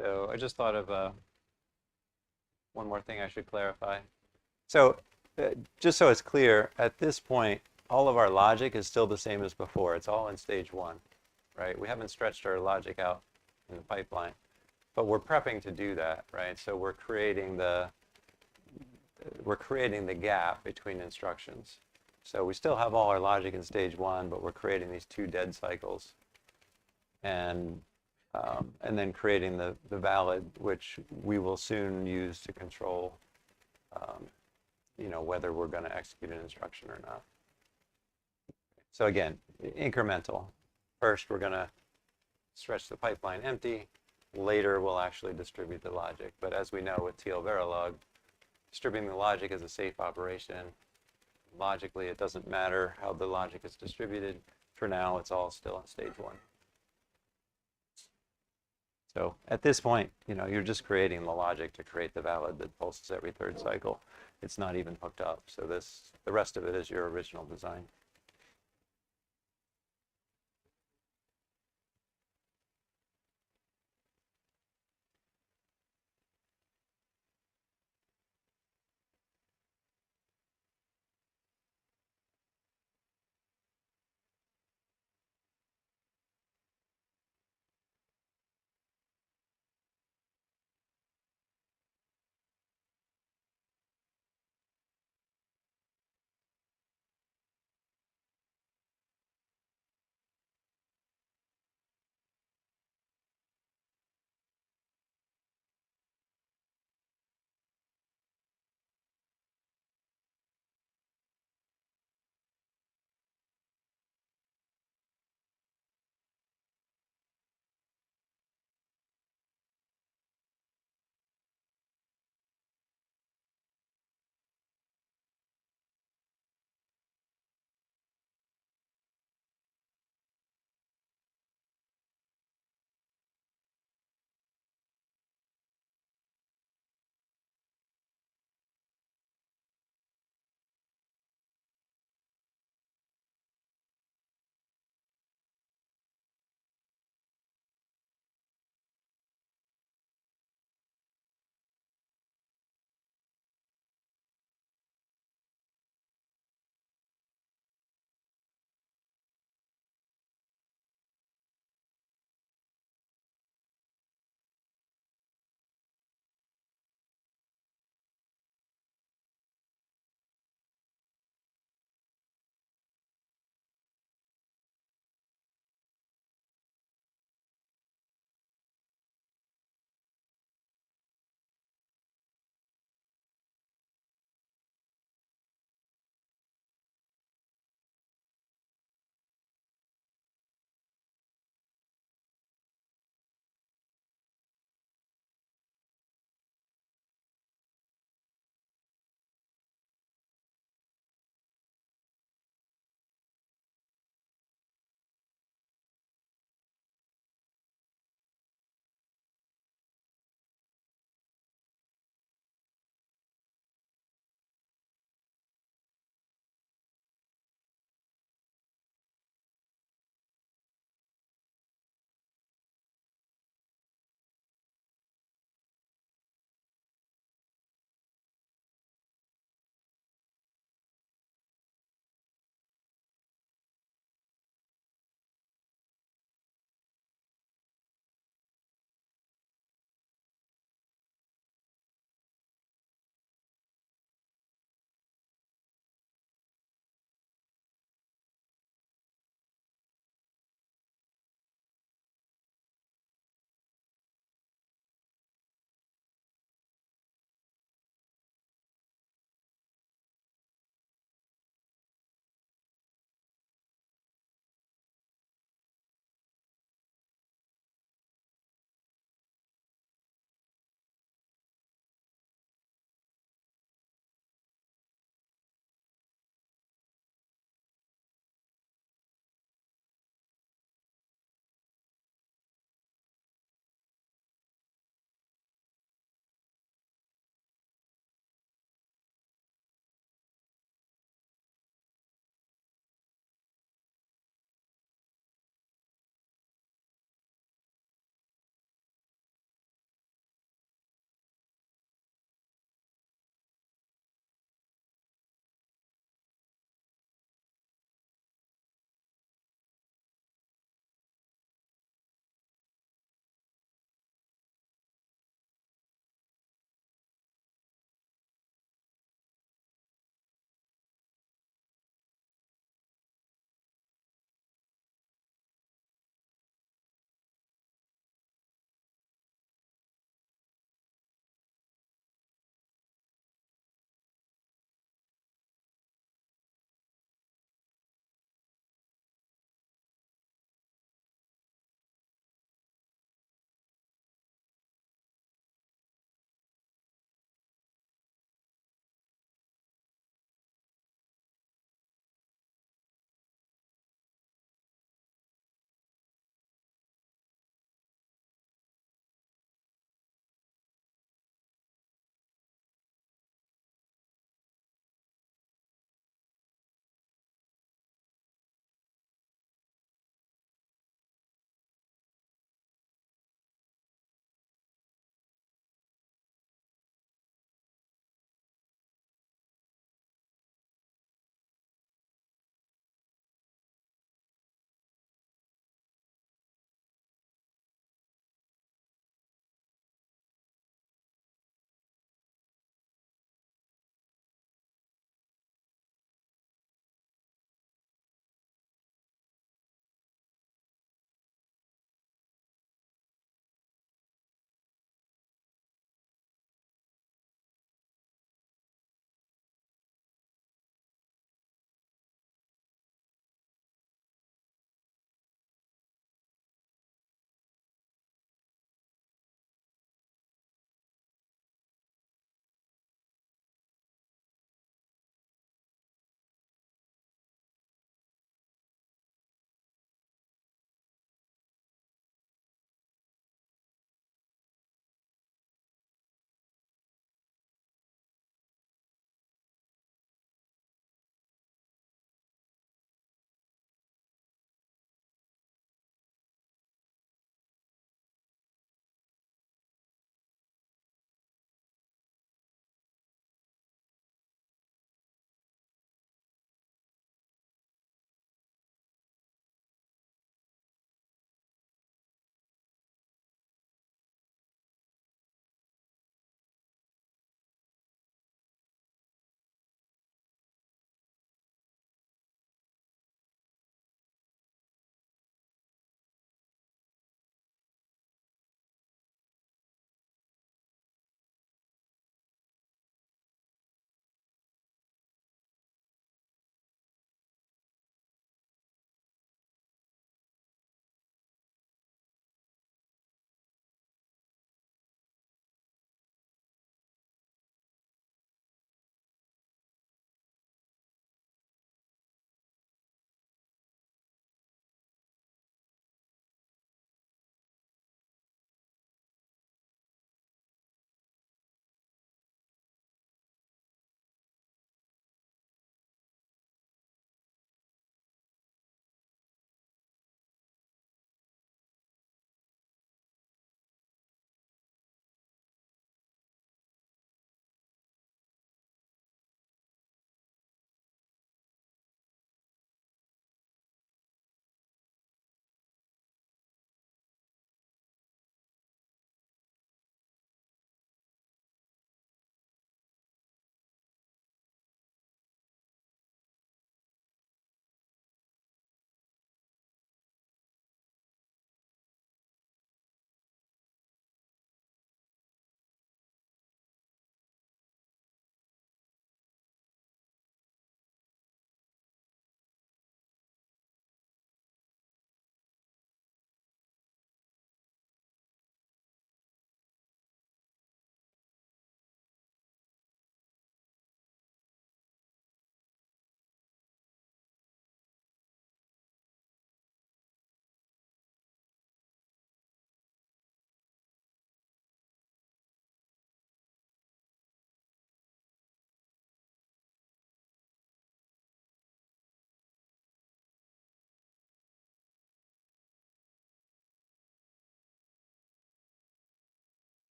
S1: So I just thought of one more thing I should clarify. So just so it's clear, at this point, all of our logic is still the same as before. It's all in stage 1, right? We haven't stretched our logic out in the pipeline, but we're prepping to do that, right? So we're creating the gap between instructions. So we still have all our logic in stage 1, but we're creating these 2 dead cycles, and then creating the valid, which we will soon use to control whether we're going to execute an instruction or not. So again, incremental. First, we're going to stretch the pipeline empty. Later, we'll actually distribute the logic. But as we know with TL-Verilog, distributing the logic is a safe operation. Logically, it doesn't matter how the logic is distributed. For now, it's all still in stage 1. So at this point, you're just creating the logic to create the valid that pulses every 3rd cycle. It's not even hooked up. So the rest of it is your original design.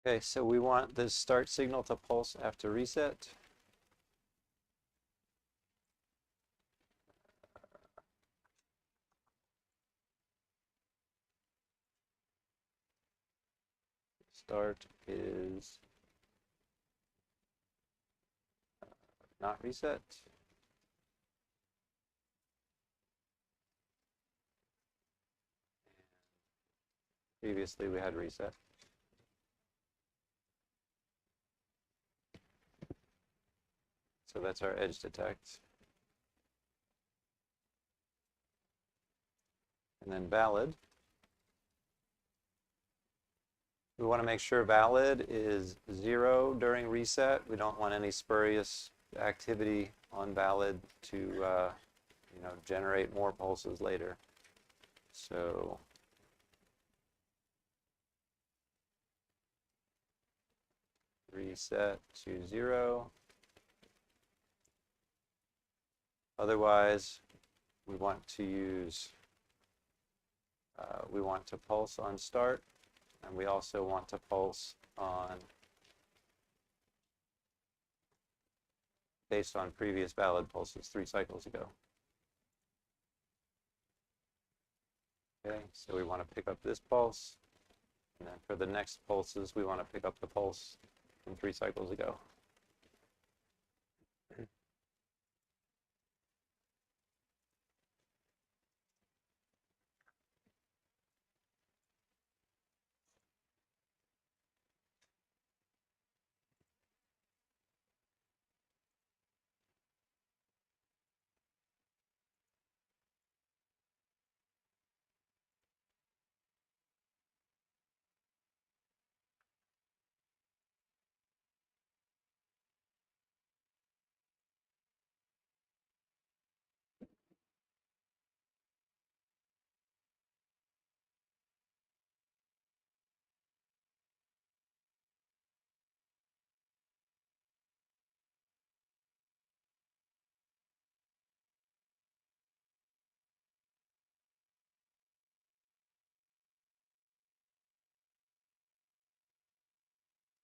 S1: Okay, so we want the start signal to pulse after reset. Start is not reset. Previously we had reset. So that's our edge detect. And then valid. We want to make sure valid is 0 during reset. We don't want any spurious activity on valid to generate more pulses later. So reset to 0. Otherwise, we want to use, we want to pulse on start, and we also want to pulse on, based on previous valid pulses 3 cycles ago. Okay, so we want to pick up this pulse, and then for the next pulses, we want to pick up the pulse from 3 cycles ago.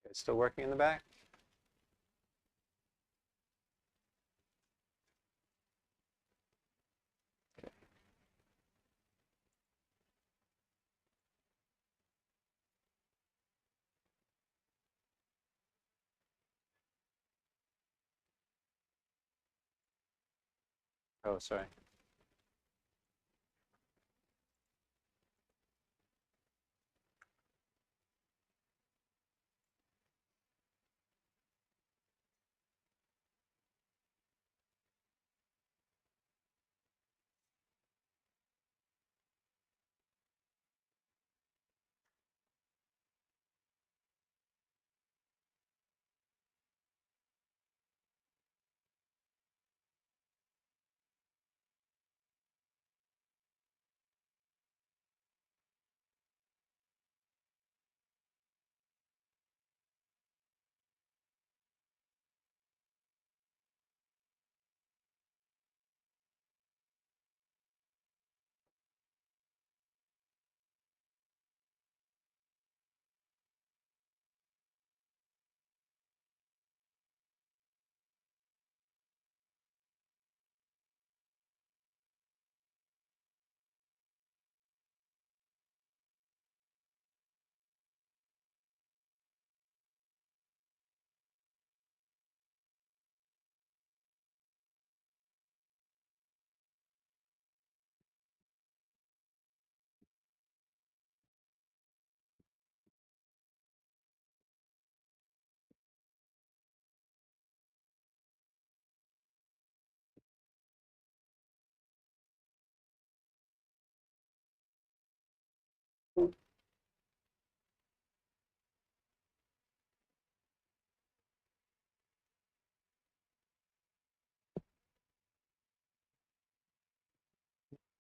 S1: Okay, still working in the back? Okay. Oh, sorry.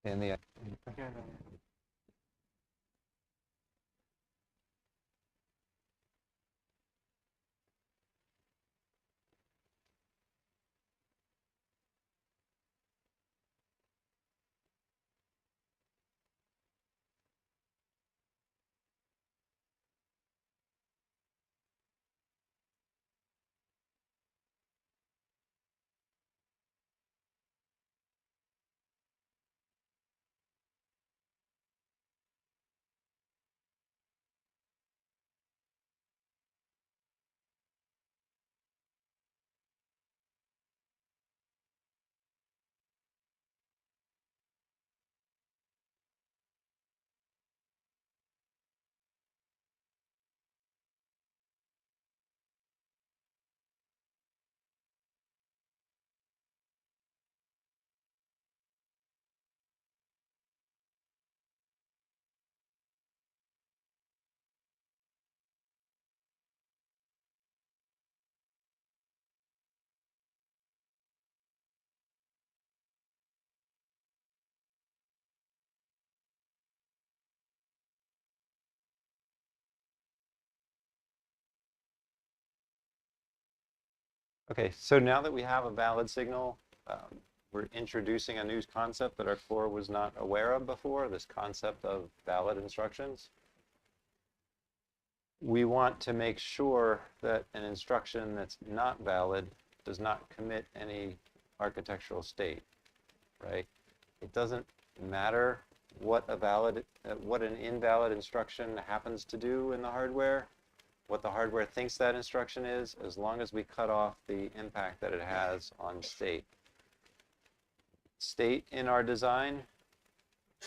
S1: In the Okay, so now that we have a valid signal, we're introducing a new concept that our core was not aware of before, this concept of valid instructions. We want to make sure that an instruction that's not valid does not commit any architectural state, right? It doesn't matter what an invalid instruction happens to do in the hardware, what the hardware thinks that instruction is, as long as we cut off the impact that it has on state. State in our design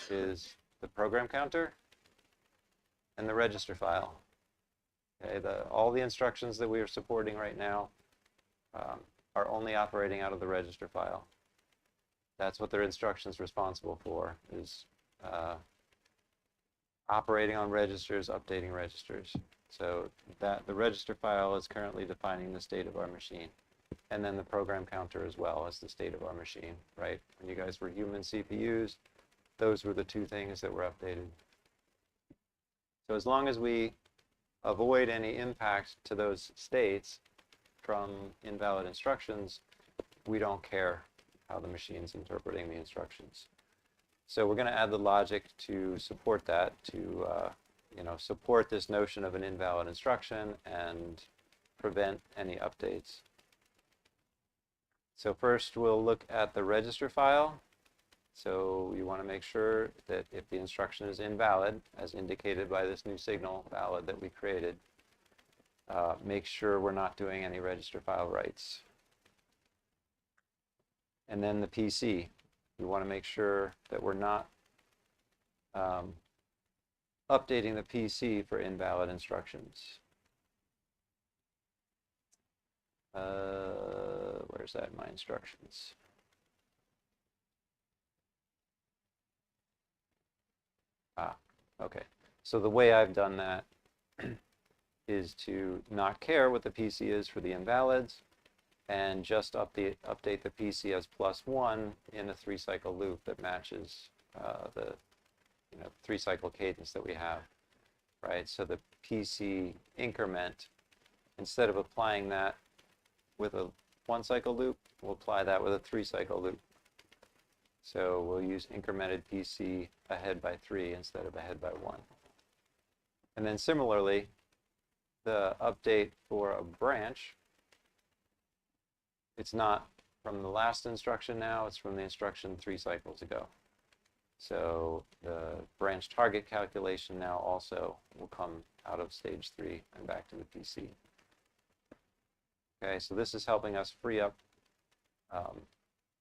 S1: is the program counter and the register file. Okay, all the instructions that we are supporting right now are only operating out of the register file. That's what their instruction's responsible for, is operating on registers, updating registers. So that the register file is currently defining the state of our machine. And then the program counter as well as the state of our machine, right? When you guys were human CPUs, those were the two things that were updated. So as long as we avoid any impact to those states from invalid instructions, we don't care how the machine's interpreting the instructions. So we're going to add the logic to support that, to support this notion of an invalid instruction and prevent any updates. So first we'll look at the register file. So you want to make sure that if the instruction is invalid, as indicated by this new signal, valid, that we created, make sure we're not doing any register file writes. And then the PC. We want to make sure that we're not updating the PC for invalid instructions. Where's that in my instructions? Okay. So the way I've done that is to not care what the PC is for the invalids and just update the PC as +1 in a 3-cycle loop that matches the 3-cycle cadence that we have, right? So the PC increment, instead of applying that with a 1-cycle loop, we'll apply that with a 3-cycle loop. So we'll use incremented PC ahead by 3 instead of ahead by 1. And then similarly, the update for a branch, it's not from the last instruction now, it's from the instruction 3 cycles ago. So the branch target calculation now also will come out of stage 3 and back to the PC. Okay, so this is helping us free up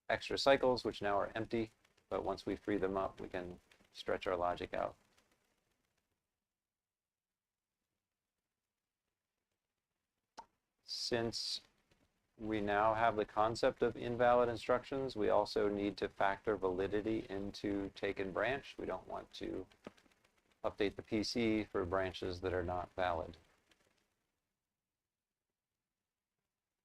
S1: extra cycles, which now are empty, but once we free them up, we can stretch our logic out. Since we now have the concept of invalid instructions, we also need to factor validity into take and branch. We don't want to update the PC for branches that are not valid.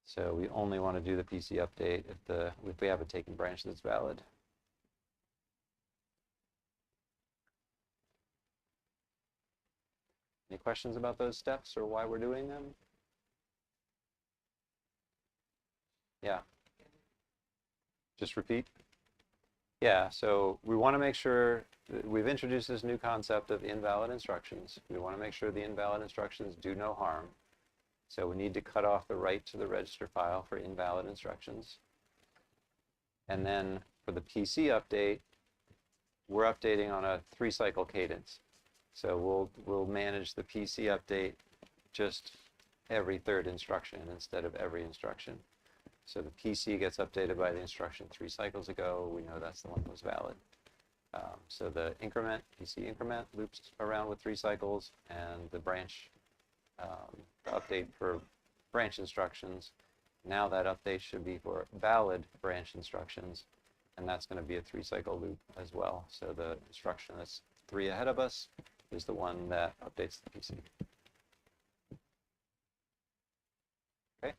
S1: So we only want to do the PC update if we have a take and branch that's valid. Any questions about those steps or why we're doing them? Yeah. Just repeat. Yeah, so we want to make sure that we've introduced this new concept of invalid instructions. We want to make sure the invalid instructions do no harm. So we need to cut off the write to the register file for invalid instructions. And then for the PC update, we're updating on a 3-cycle cadence. So we'll manage the PC update just every 3rd instruction instead of every instruction. So the PC gets updated by the instruction 3 cycles ago. We know that's the one that was valid. So the increment, PC increment, loops around with 3 cycles, and the branch, the update for branch instructions. Now that update should be for valid branch instructions, and that's going to be a 3-cycle loop as well. So the instruction that's 3 ahead of us is the one that updates the PC. Okay.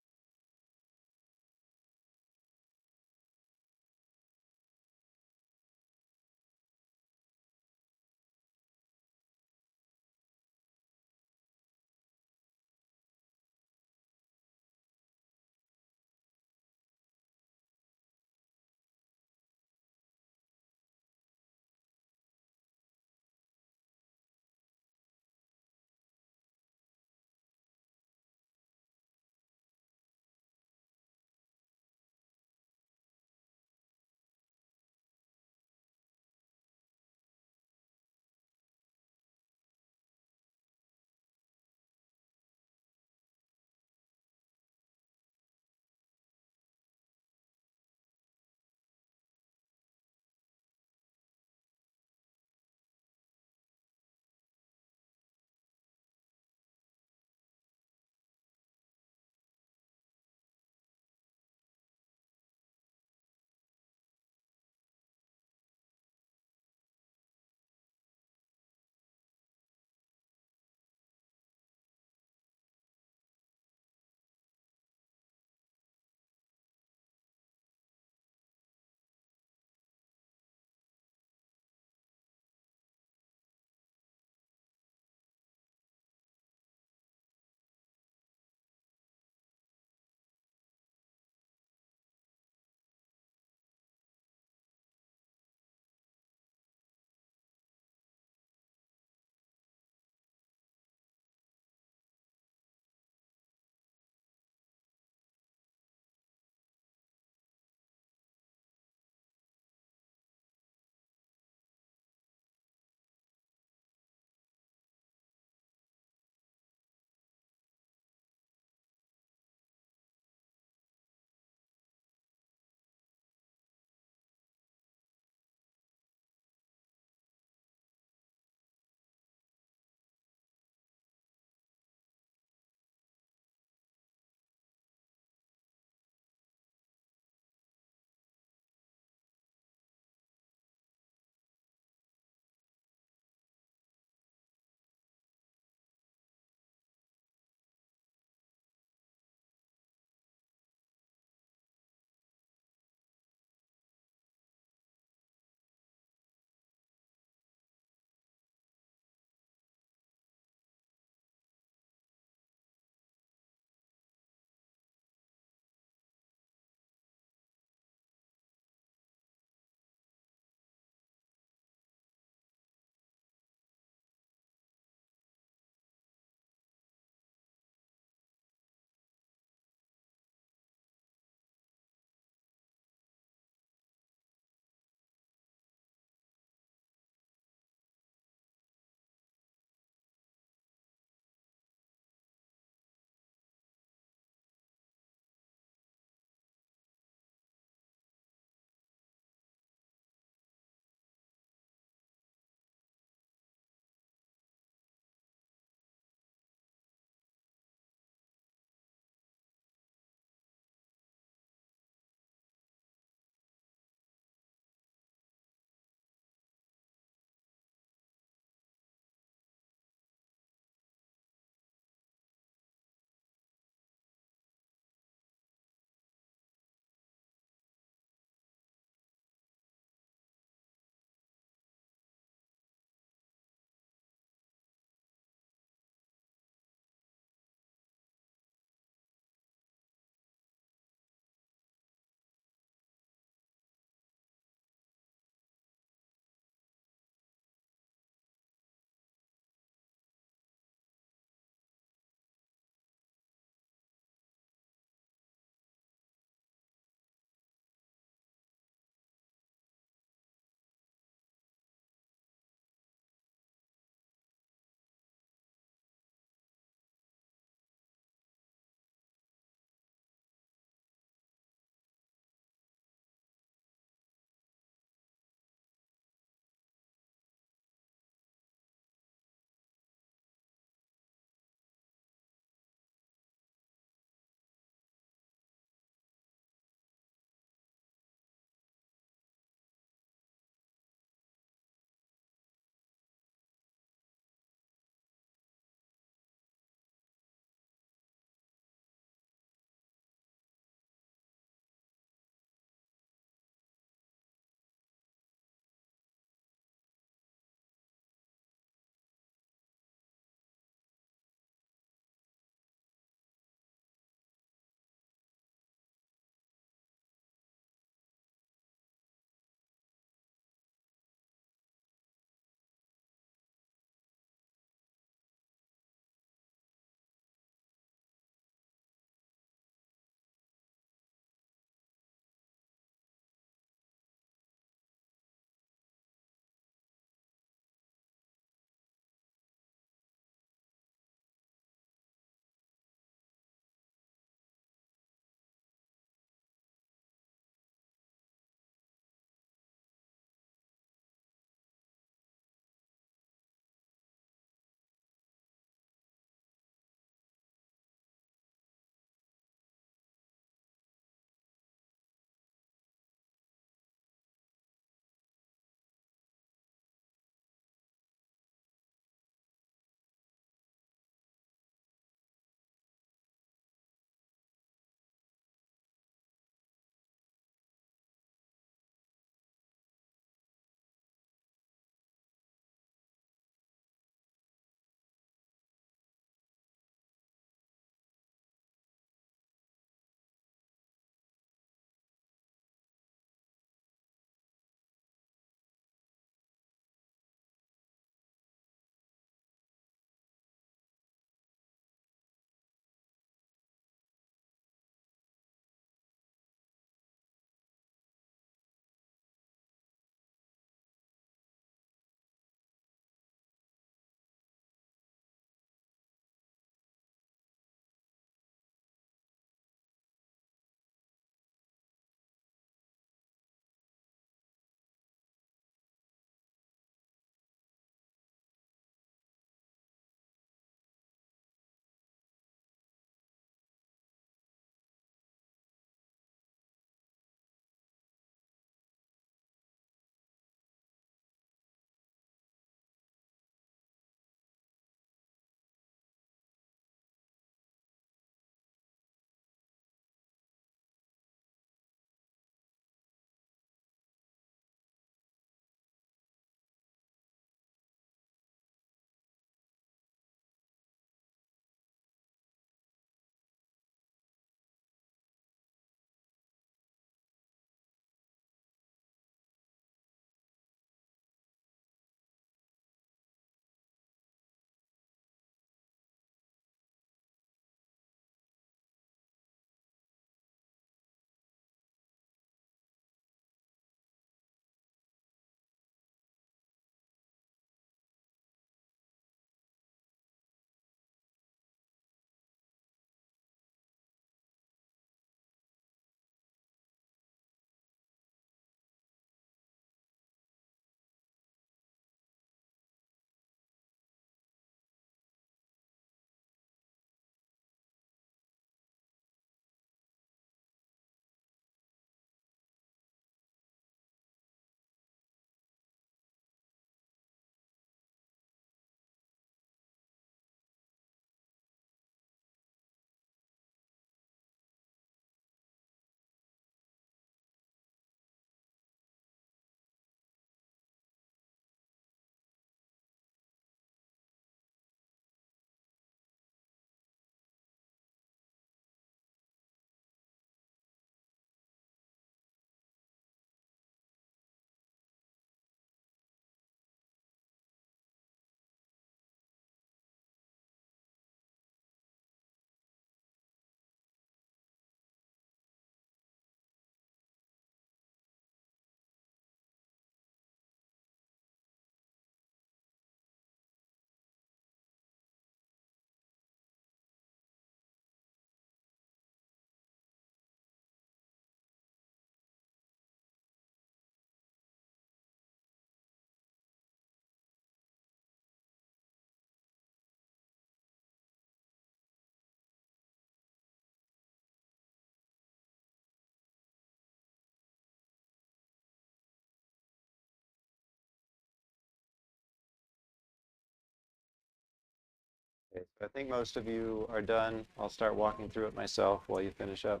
S1: I think most of you are done. I'll start walking through it myself while you finish up.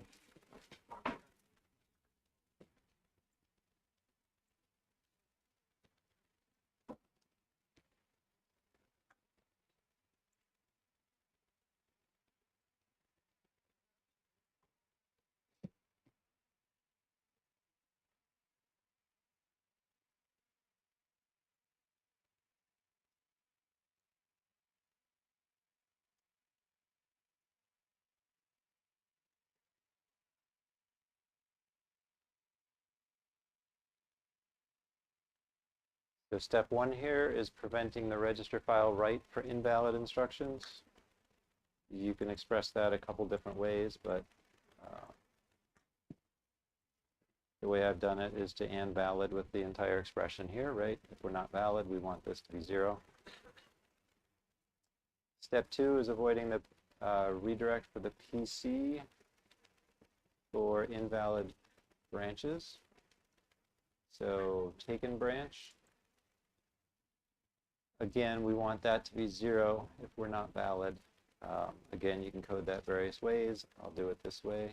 S1: So step one here is preventing the register file write for invalid instructions. You can express that a couple different ways, but the way I've done it is to AND valid with the entire expression here, right? If we're not valid, we want this to be 0. Step 2 is avoiding the redirect for the PC for invalid branches. So taken branch. Again, we want that to be 0 if we're not valid. Again, you can code that various ways. I'll do it this way.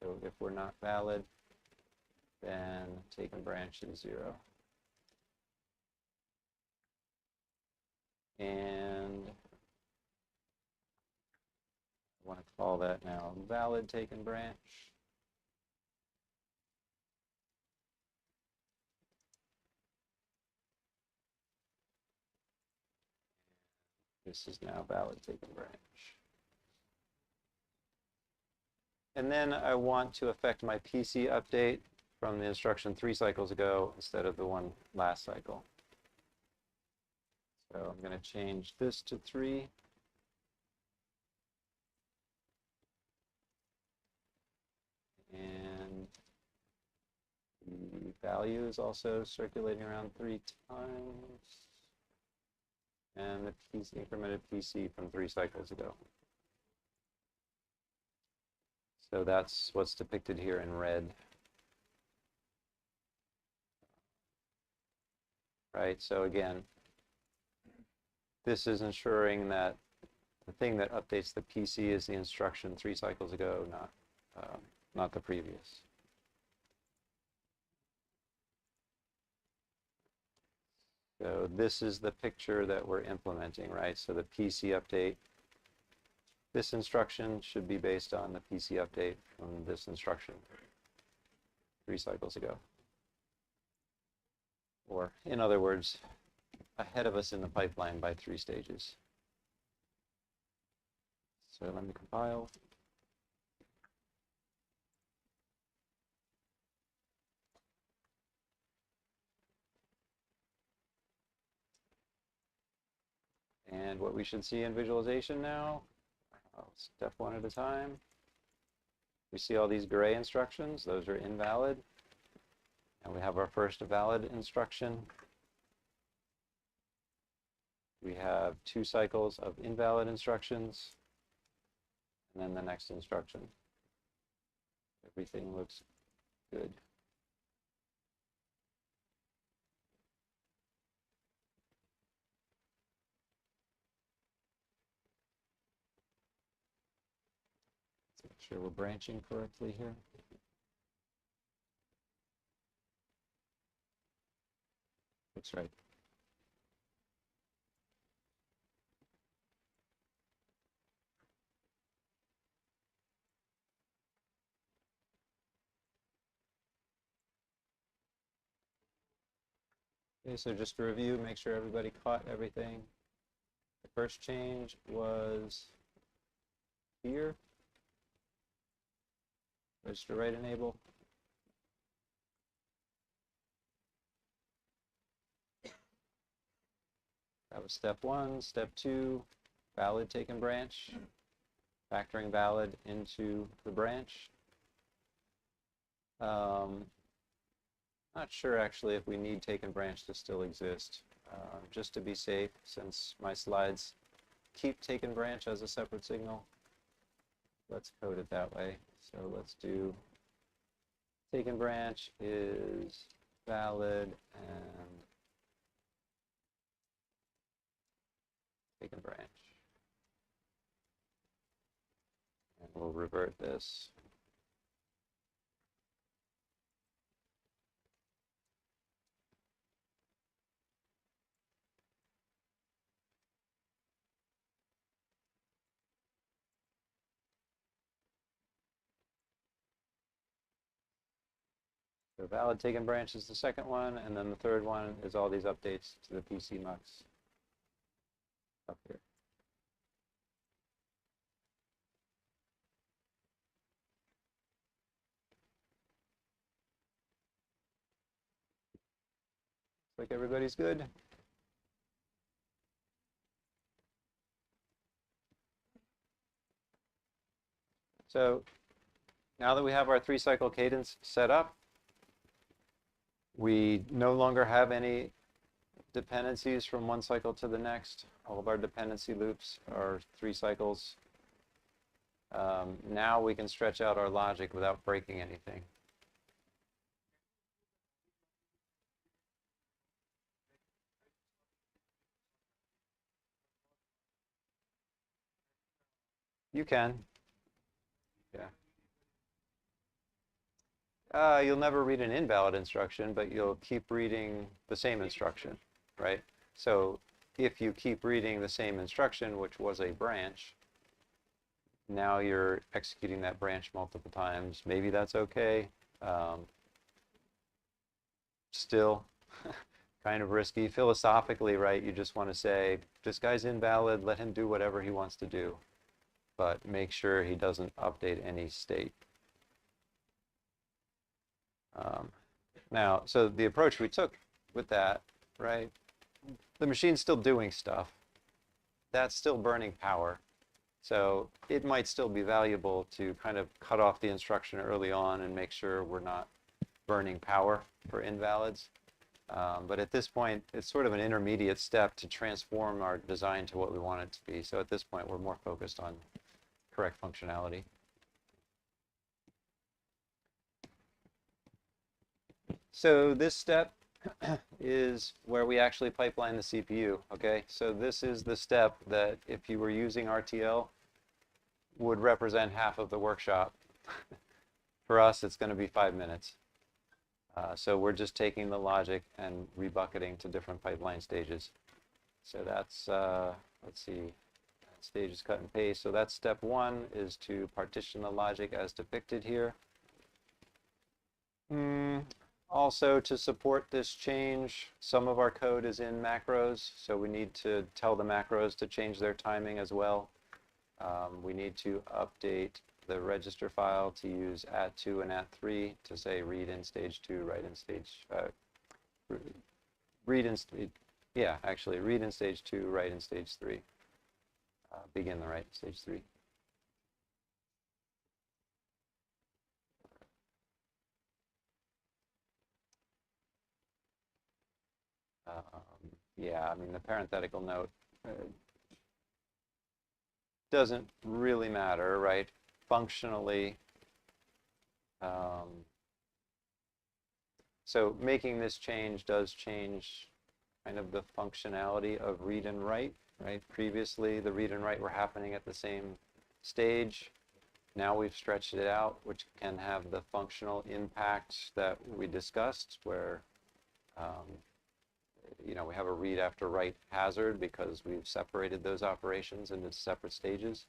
S1: So if we're not valid, then taken branch is 0. And I want to call that now valid taken branch. This is now valid taken branch. And then I want to affect my PC update from the instruction 3 cycles ago instead of the one last cycle. So I'm going to change this to 3. And the value is also circulating around 3 times. And the incremented PC from 3 cycles ago. So that's what's depicted here in red. Right, so again, this is ensuring that the thing that updates the PC is the instruction 3 cycles ago, not the previous. So this is the picture that we're implementing, right? So the PC update, this instruction should be based on the PC update from this instruction 3 cycles ago. Or, in other words, ahead of us in the pipeline by 3 stages. So let me compile. And what we should see in visualization now, step 1 at a time. We see all these gray instructions. Those are invalid. And we have our first valid instruction. We have 2 cycles of invalid instructions. And then the next instruction. Everything looks good. Let's make sure we're branching correctly here. Looks right. Okay, so just to review, make sure everybody caught everything. The first change was here. Register write enable. That was step 1. Step 2, valid taken branch. Factoring valid into the branch. Not sure actually if we need taken branch to still exist. Just to be safe, since my slides keep taken branch as a separate signal, let's code it that way. So let's do taken branch is valid and taken branch. We'll revert this. So valid taken branch is the second one, and then the third one is all these updates to the PC mux up here. Looks like everybody's good. So now that we have our 3-cycle cadence set up, we no longer have any dependencies from one cycle to the next. All of our dependency loops are 3 cycles. Now we can stretch out our logic without breaking anything. You can. Yeah. You'll never read an invalid instruction, but you'll keep reading the same instruction, right? So if you keep reading the same instruction, which was a branch, now you're executing that branch multiple times. Maybe that's okay. Still kind of risky. Philosophically, right, you just want to say, this guy's invalid, let him do whatever he wants to do. But make sure he doesn't update any state. Now, so the approach we took with that, right, the machine's still doing stuff. That's still burning power. So it might still be valuable to kind of cut off the instruction early on and make sure we're not burning power for invalids. But at this point, it's sort of an intermediate step to transform our design to what we want it to be. So at this point, we're more focused on correct functionality. So this step is where we actually pipeline the CPU, okay? So this is the step that if you were using RTL would represent half of the workshop. For us, it's going to be 5 minutes. So we're just taking the logic and rebucketing to different pipeline stages. So that's, let's see, stage is cut and paste. So that's step 1, is to partition the logic as depicted here. Also, to support this change, some of our code is in macros, so we need to tell the macros to change their timing as well. We need to update the register file to use at2 and at3 to say read in stage 2, write in stage, read in stage 2, write in stage 3. Begin the write in stage 3. Yeah, I mean, the parenthetical note doesn't really matter, right? Functionally, so making this change does change kind of the functionality of read and write, right? Previously, the read and write were happening at the same stage. Now we've stretched it out, which can have the functional impact that we discussed, where you know, we have a read after write hazard because we've separated those operations into separate stages.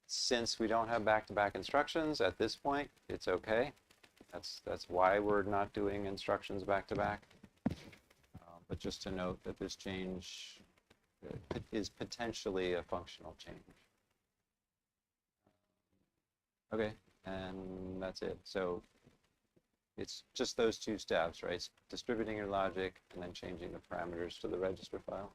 S1: Since we don't have back-to-back instructions at this point, it's okay. That's why we're not doing instructions back-to-back. But just to note that this change is potentially a functional change. Okay, and that's it. So it's just those 2 steps, right? It's distributing your logic and then changing the parameters to the register file.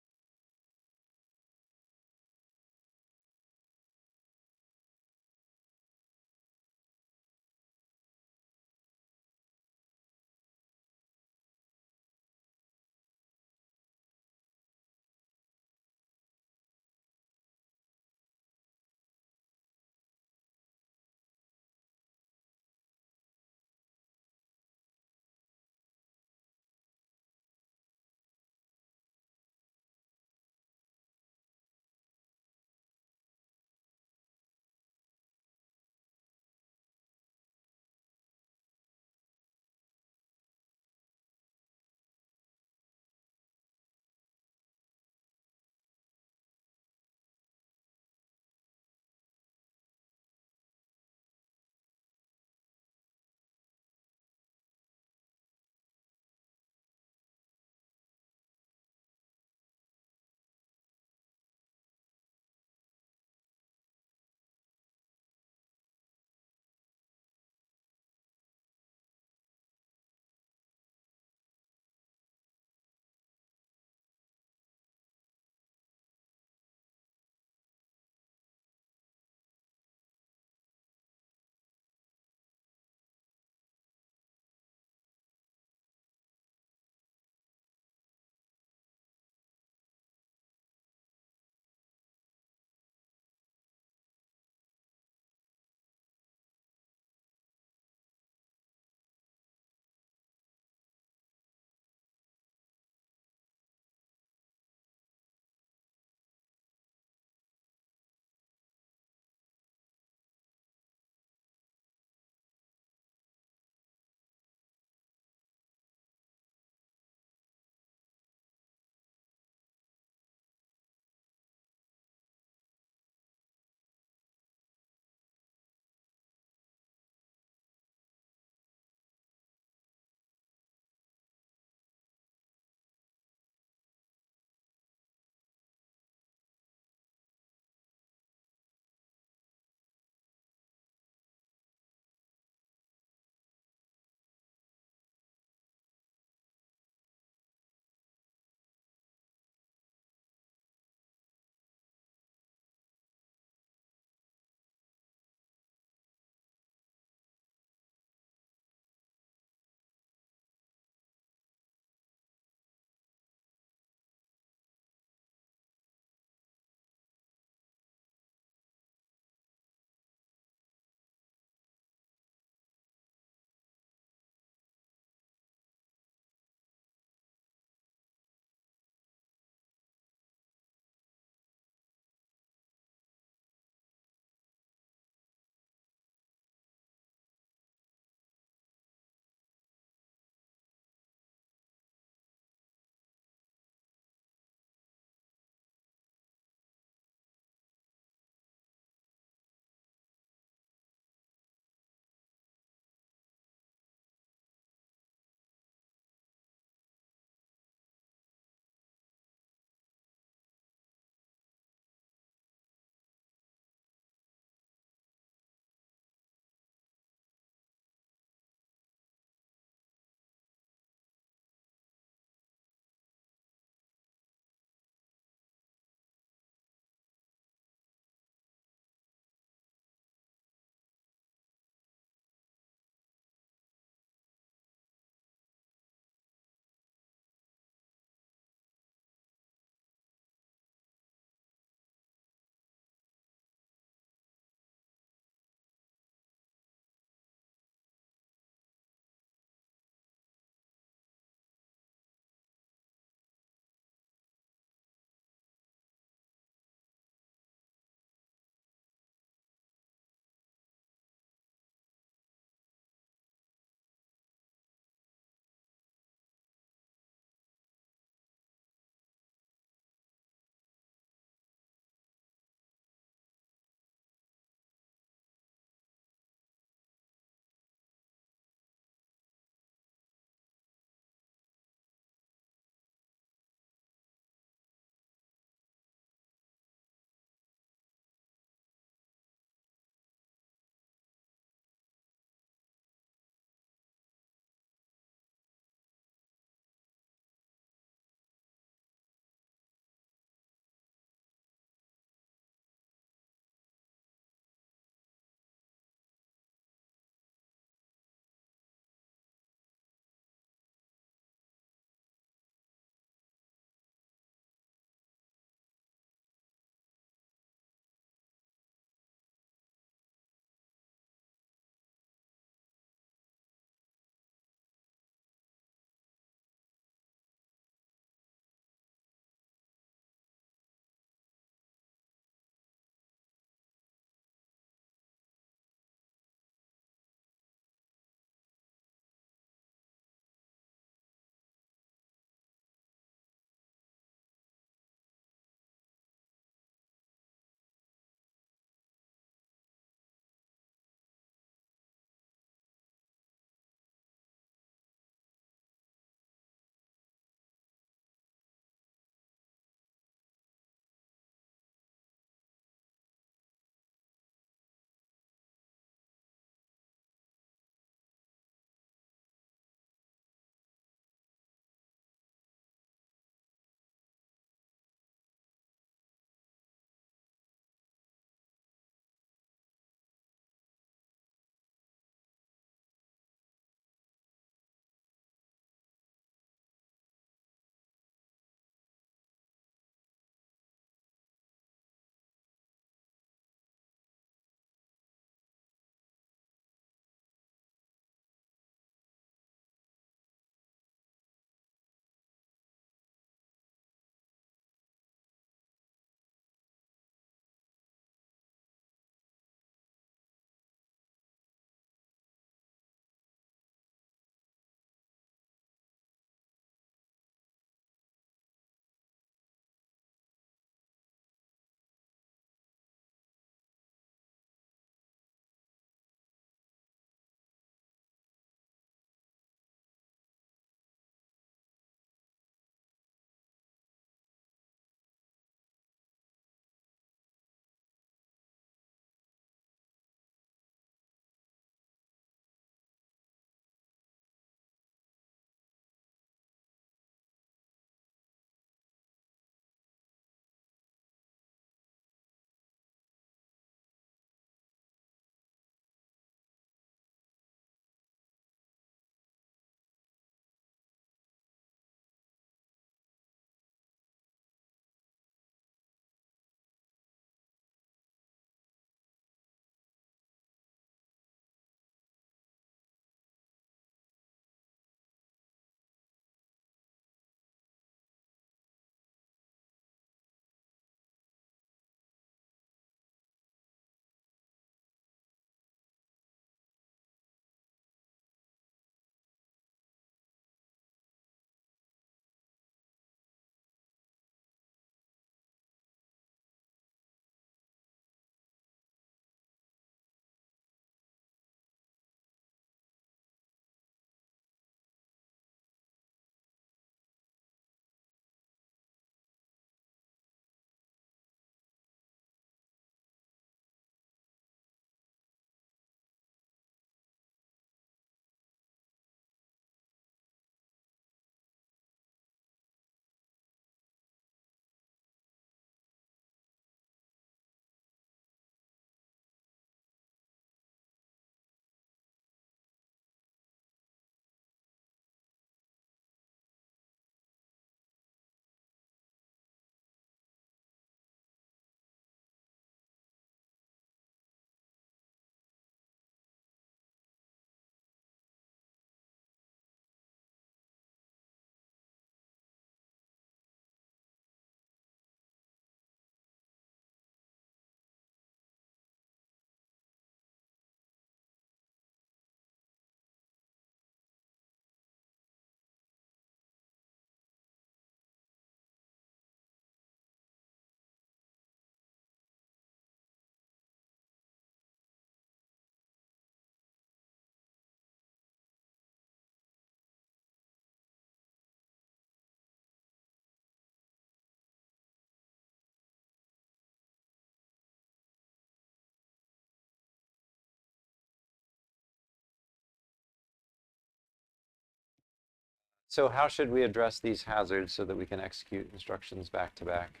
S1: So how should we address these hazards so that we can execute instructions back to back?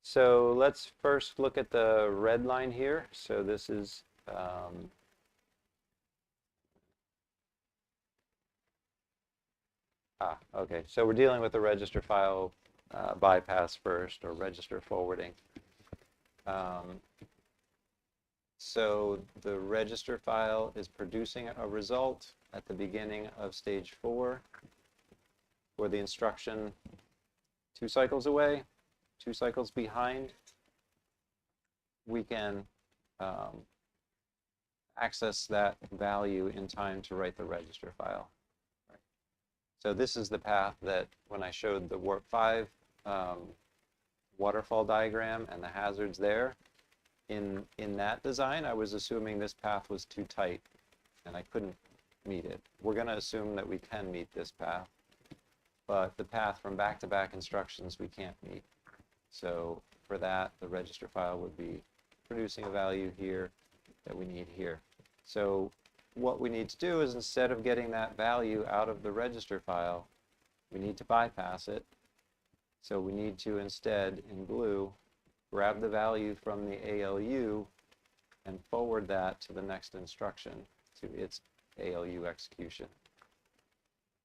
S1: So let's first look at the red line here. So this is okay. So we're dealing with the register file bypass first, or register forwarding. So the register file is producing a result at the beginning of stage 4 for the instruction 2 cycles away, 2 cycles behind. We can access that value in time to write the register file. So this is the path that when I showed the warp 5 waterfall diagram and the hazards there, in that design, I was assuming this path was too tight and I couldn't meet it. We're going to assume that we can meet this path, but the path from back-to-back instructions we can't meet. So for that, the register file would be producing a value here that we need here. So what we need to do is, instead of getting that value out of the register file, we need to bypass it. So we need to instead, in blue, grab the value from the ALU and forward that to the next instruction, to its ALU execution.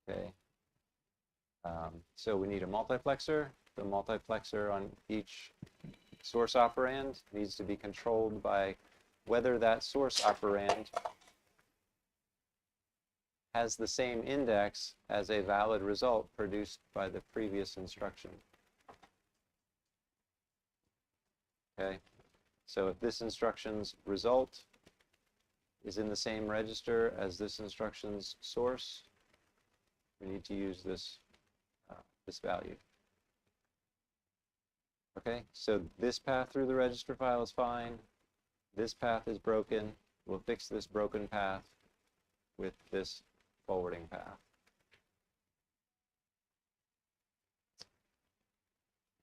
S1: Okay. So we need a multiplexer. The multiplexer on each source operand needs to be controlled by whether that source operand has the same index as a valid result produced by the previous instruction. Okay, so if this instruction's result is in the same register as this instruction's source, we need to use this value. Okay, so this path through the register file is fine. This path is broken. We'll fix this broken path with this forwarding path.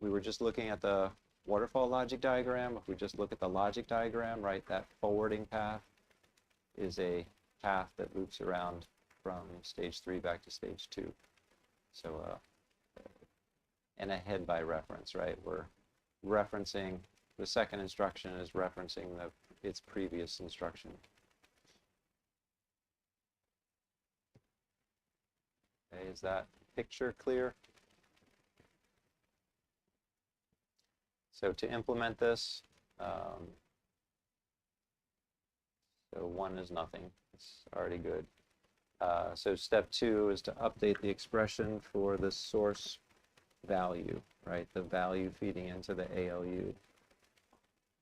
S1: We were just looking at the waterfall logic diagram. If we just look at the logic diagram, right, that forwarding path is a path that loops around from stage 3 back to stage 2. So, and ahead by reference, right? We're referencing, the second instruction is referencing its previous instruction. Okay, is that picture clear? So to implement this, so 1 is nothing. It's already good. So step 2 is to update the expression for the source value, right? The value feeding into the ALU.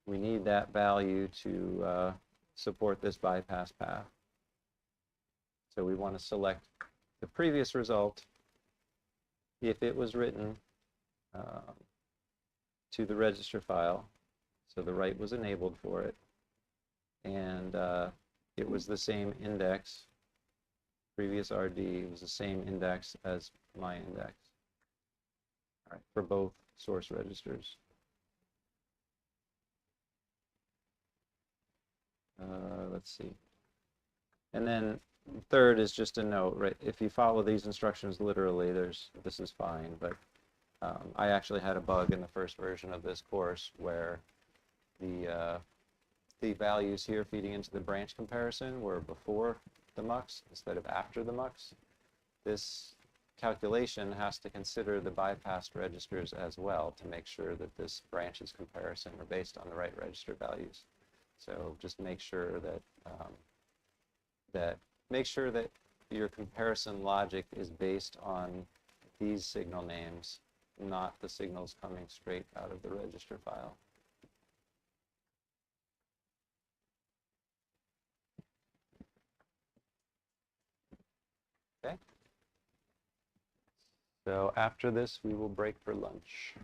S1: We need that value to support this bypass path. So we want to select the previous result if it was written to the register file, so the write was enabled for it, and it was the same index, previous RD was the same index as my index. All right, for both source registers. Let's see. And then third is just a note, right? If you follow these instructions literally, this is fine, but I actually had a bug in the first version of this course where the values here feeding into the branch comparison were before the mux instead of after the mux. This calculation has to consider the bypassed registers as well to make sure that this branches comparison are based on the right register values. So just make sure that your comparison logic is based on these signal names, not the signals coming straight out of the register file. Okay. So after this, we will break for lunch.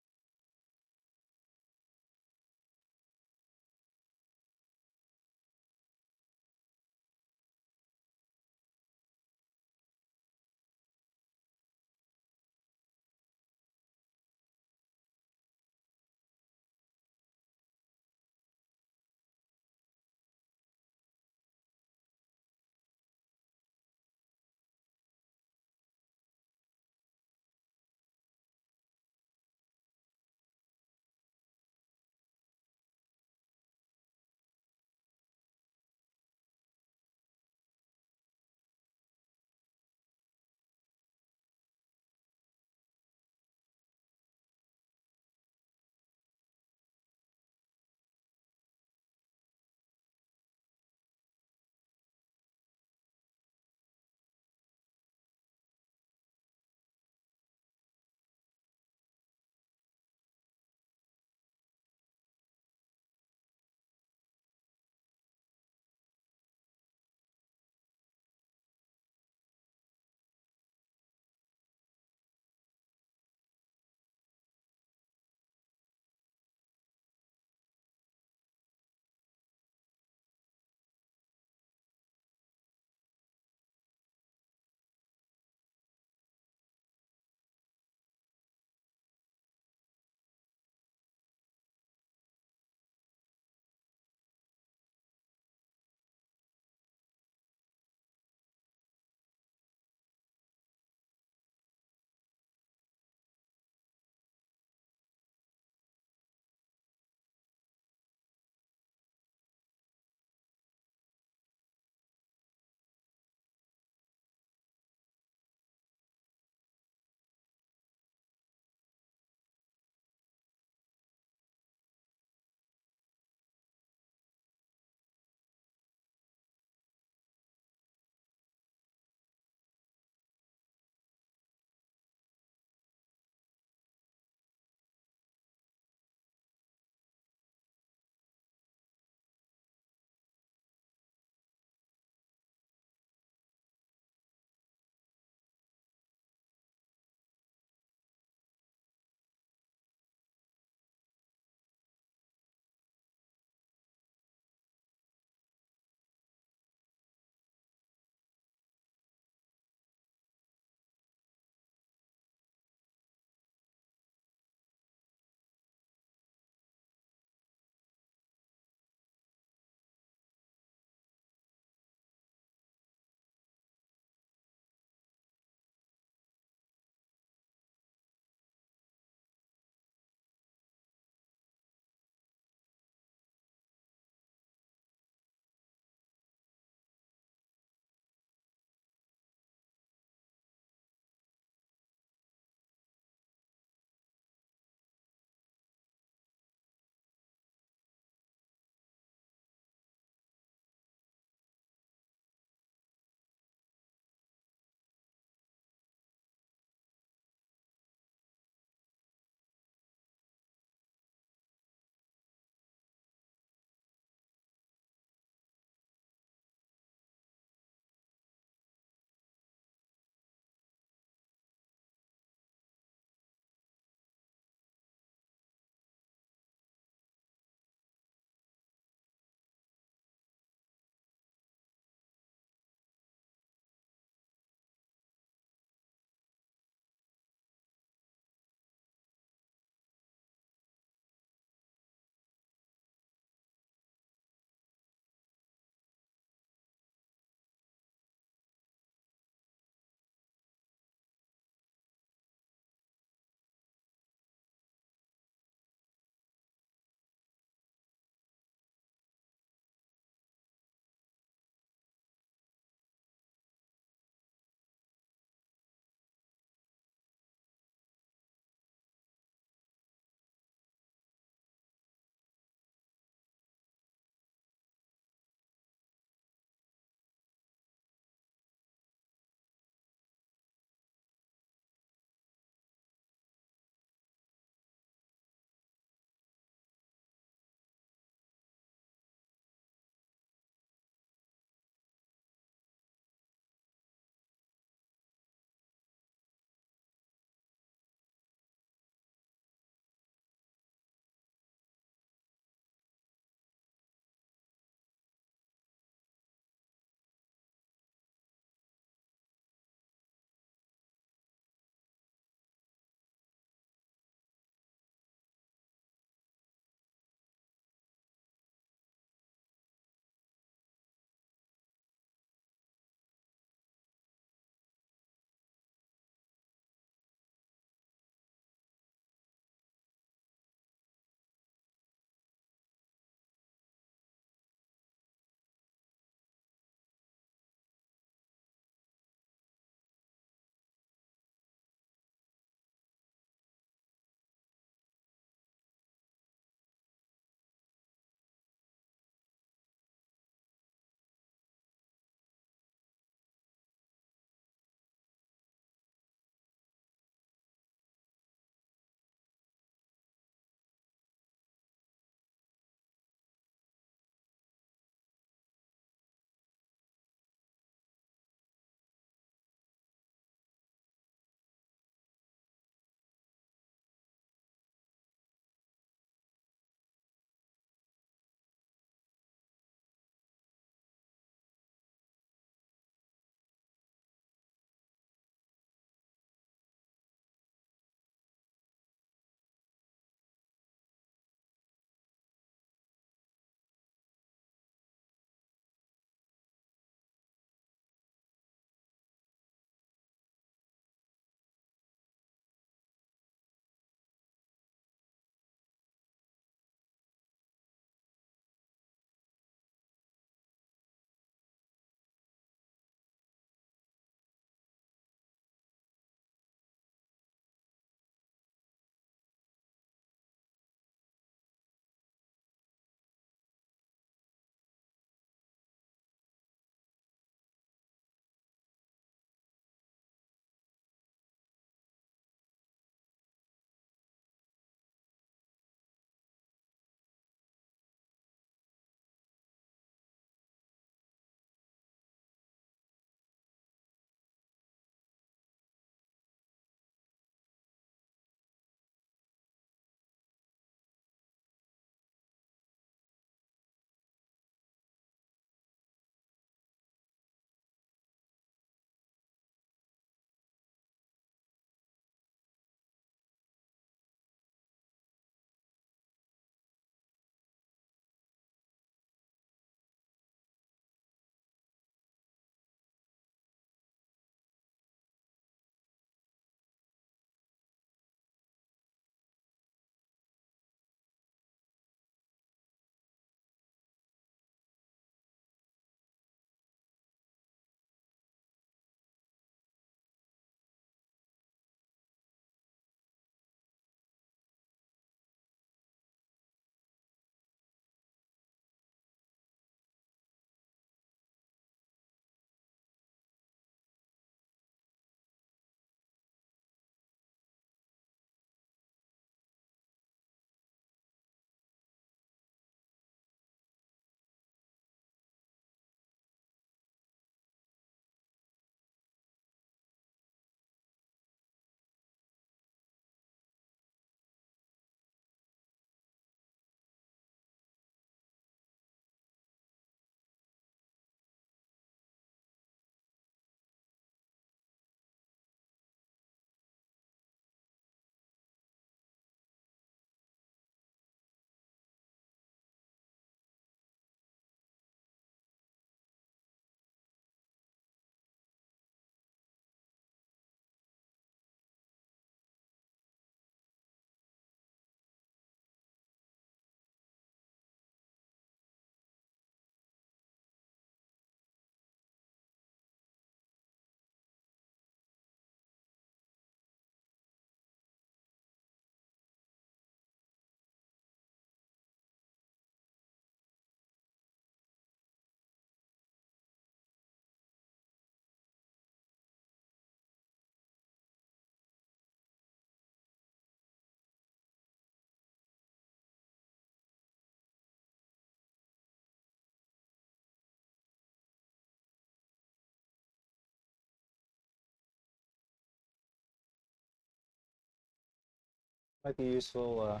S1: Might be useful